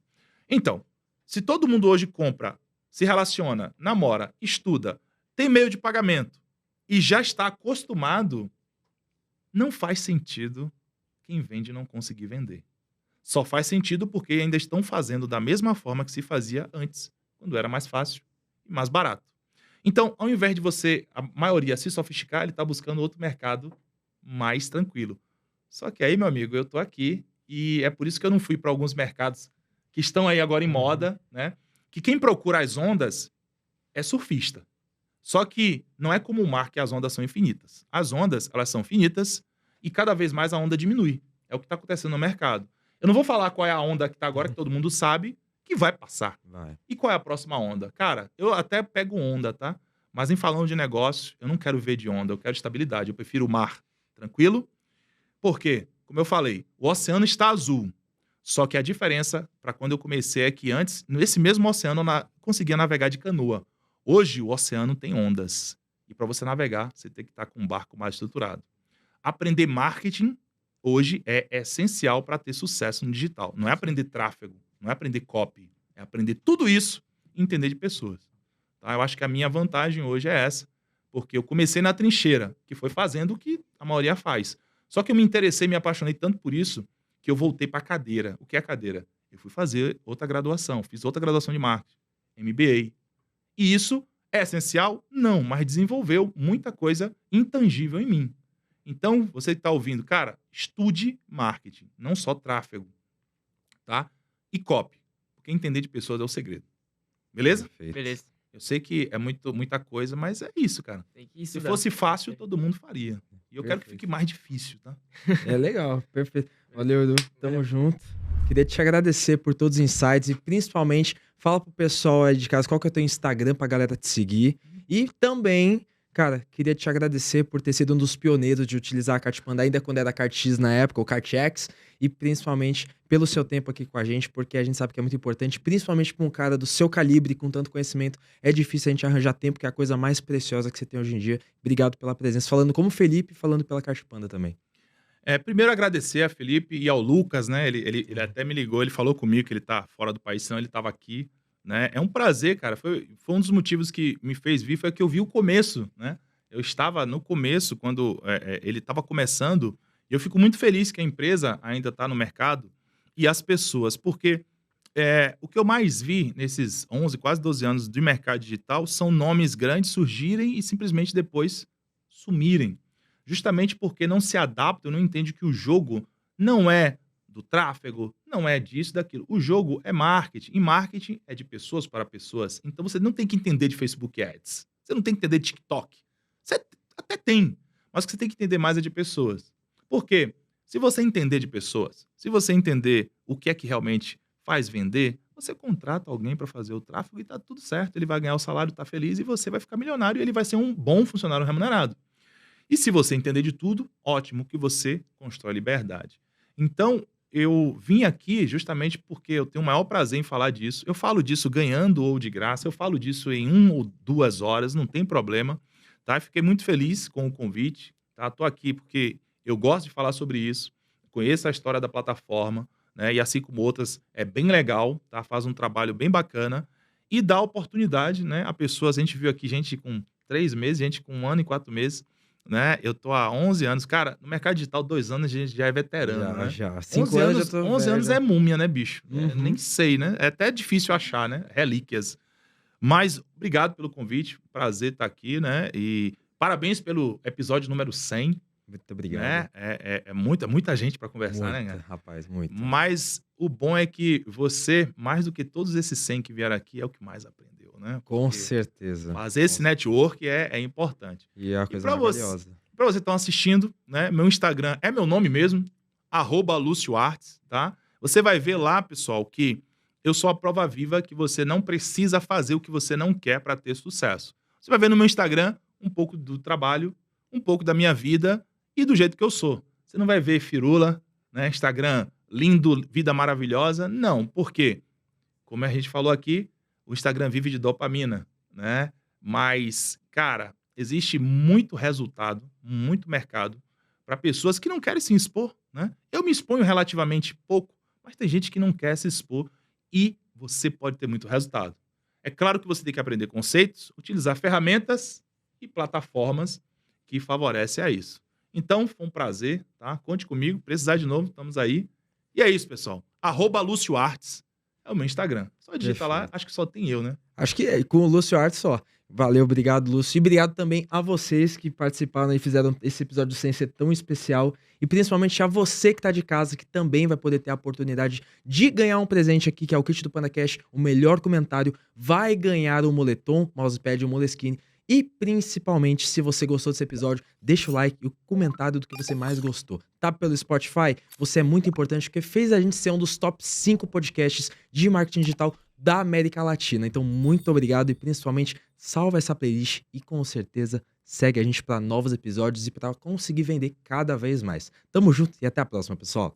Então, se todo mundo hoje compra, se relaciona, namora, estuda, tem meio de pagamento e já está acostumado, não faz sentido quem vende não conseguir vender. Só faz sentido porque ainda estão fazendo da mesma forma que se fazia antes, quando era mais fácil e mais barato. Então, ao invés de você, a maioria, se sofisticar, ele está buscando outro mercado mais tranquilo. Só que aí, meu amigo, eu tô aqui e é por isso que eu não fui para alguns mercados que estão aí agora em moda, né? Que quem procura as ondas é surfista. Só que não é como o mar que as ondas são infinitas. As ondas, elas são finitas e cada vez mais a onda diminui. É o que está acontecendo no mercado. Eu não vou falar qual é a onda que está agora, que todo mundo sabe, que vai passar. Vai. E qual é a próxima onda? Cara, eu até pego onda, tá? Mas em falando de negócio, eu não quero ver de onda, eu quero estabilidade. Eu prefiro o mar tranquilo. Por quê? Como eu falei, o oceano está azul. Só que a diferença para quando eu comecei é que antes, nesse mesmo oceano, eu conseguia navegar de canoa. Hoje, o oceano tem ondas. E para você navegar, você tem que estar com um barco mais estruturado. Aprender marketing hoje é essencial para ter sucesso no digital. Não é aprender tráfego, não é aprender copy. É aprender tudo isso e entender de pessoas. Tá? Eu acho que a minha vantagem hoje é essa. Porque eu comecei na trincheira, que foi fazendo o que a maioria faz. Só que eu me interessei, me apaixonei tanto por isso, que eu voltei para a cadeira. O que é cadeira? Eu fui fazer outra graduação. Fiz outra graduação de marketing, MBA. E isso é essencial? Não, mas desenvolveu muita coisa intangível em mim. Então, você que está ouvindo, cara, estude marketing, não só tráfego, tá? E copy, porque entender de pessoas é o segredo. Beleza? Perfeito. Beleza. Eu sei que é muita coisa, mas é isso, cara. Tem que Se estudar. fosse fácil, todo mundo faria. E eu quero que Perfeito. fique mais difícil, tá? É legal, perfeito. Valeu, Edu. Tamo junto. Queria te agradecer por todos os insights e principalmente fala pro pessoal aí de casa qual que é o teu Instagram pra galera te seguir. E também, cara, queria te agradecer por ter sido um dos pioneiros de utilizar a Cartpanda ainda quando era Kart X na época, ou Kart X, e principalmente pelo seu tempo aqui com a gente, porque a gente sabe que é muito importante, principalmente para um cara do seu calibre, com tanto conhecimento, é difícil a gente arranjar tempo, que é a coisa mais preciosa que você tem hoje em dia. Obrigado pela presença, falando como Felipe, falando pela Cartpanda também. Primeiro agradecer a Felipe e ao Lucas, né? Ele até me ligou, ele falou comigo que ele tá fora do país, senão ele tava aqui, né? É um prazer, cara. Foi um dos motivos que me fez vir, foi que eu vi o começo, né? Eu estava no começo, quando ele estava começando, e eu fico muito feliz que a empresa ainda está no mercado e as pessoas, porque o que eu mais vi nesses 11, quase 12 anos de mercado digital são nomes grandes surgirem e simplesmente depois sumirem. Justamente porque não se adaptam, não entendem que o jogo não é do tráfego, não é disso, daquilo. O jogo é marketing, e marketing é de pessoas para pessoas. Então você não tem que entender de Facebook Ads, você não tem que entender de TikTok. Você até tem, mas o que você tem que entender mais é de pessoas. Por quê? Se você entender de pessoas, se você entender o que é que realmente faz vender, você contrata alguém para fazer o tráfego e tá tudo certo. Ele vai ganhar o salário, tá feliz e você vai ficar milionário e ele vai ser um bom funcionário remunerado. E se você entender de tudo, ótimo, que você constrói liberdade. Então, eu vim aqui justamente porque eu tenho o maior prazer em falar disso. Eu falo disso ganhando ou de graça, eu falo disso em 1 ou 2 horas, não tem problema. Tá? Fiquei muito feliz com o convite. Tá? Tô aqui porque eu gosto de falar sobre isso, conheço a história da plataforma, né? E assim como outras, é bem legal, tá? Faz um trabalho bem bacana e dá oportunidade, né, a pessoas. A gente viu aqui gente com 3 meses, gente com 1 ano e 4 meses. Né? Eu tô há 11 anos. Cara, no mercado digital, 2 anos a gente já é veterano, né? Já. 11 5 anos já tô 11 anos velho. é múmia, né, bicho? Uhum. Nem sei, né? É até difícil achar, né? Relíquias. Mas obrigado pelo convite. Prazer estar aqui, né? E parabéns pelo episódio número 100. Muito obrigado. Né? É muita gente para conversar, né, Muita, cara? rapaz, muito. Mas o bom é que você, mais do que todos esses 100 que vieram aqui, é o que mais aprendeu, né? Com Porque certeza. fazer esse network é importante. E é uma coisa pra você- maravilhosa. Para você que está assistindo, né? Meu Instagram é meu nome mesmo, @LúcioArtes, tá? Você vai ver lá, pessoal, que eu sou a prova viva que você não precisa fazer o que você não quer para ter sucesso. Você vai ver no meu Instagram um pouco do trabalho, um pouco da minha vida e do jeito que eu sou. Você não vai ver firula, né? Instagram lindo, vida maravilhosa. Não, por quê? Como a gente falou aqui, o Instagram vive de dopamina, né? Mas, cara, existe muito resultado, muito mercado para pessoas que não querem se expor, né? Eu me exponho relativamente pouco, mas tem gente que não quer se expor e você pode ter muito resultado. É claro que você tem que aprender conceitos, utilizar ferramentas e plataformas que favorecem a isso. Então, foi um prazer, tá? Conte comigo, precisar de novo, estamos aí. E é isso, pessoal. @LúcioArtes é o meu Instagram. Só digita lá, acho que só tem eu, né? Acho que com o Lúcio Artes só. Valeu, obrigado, Lúcio. E obrigado também a vocês que participaram e fizeram esse episódio sem ser tão especial. E principalmente a você que tá de casa, que também vai poder ter a oportunidade de ganhar um presente aqui, que é o kit do PandaCash, o melhor comentário. Vai ganhar o moletom, mousepad e o Moleskine. E principalmente, se você gostou desse episódio, deixa o like e o comentário do que você mais gostou. Tá pelo Spotify? Você é muito importante porque fez a gente ser um dos top 5 podcasts de marketing digital da América Latina. Então, muito obrigado e principalmente salva essa playlist e com certeza segue a gente para novos episódios e para conseguir vender cada vez mais. Tamo junto e até a próxima, pessoal.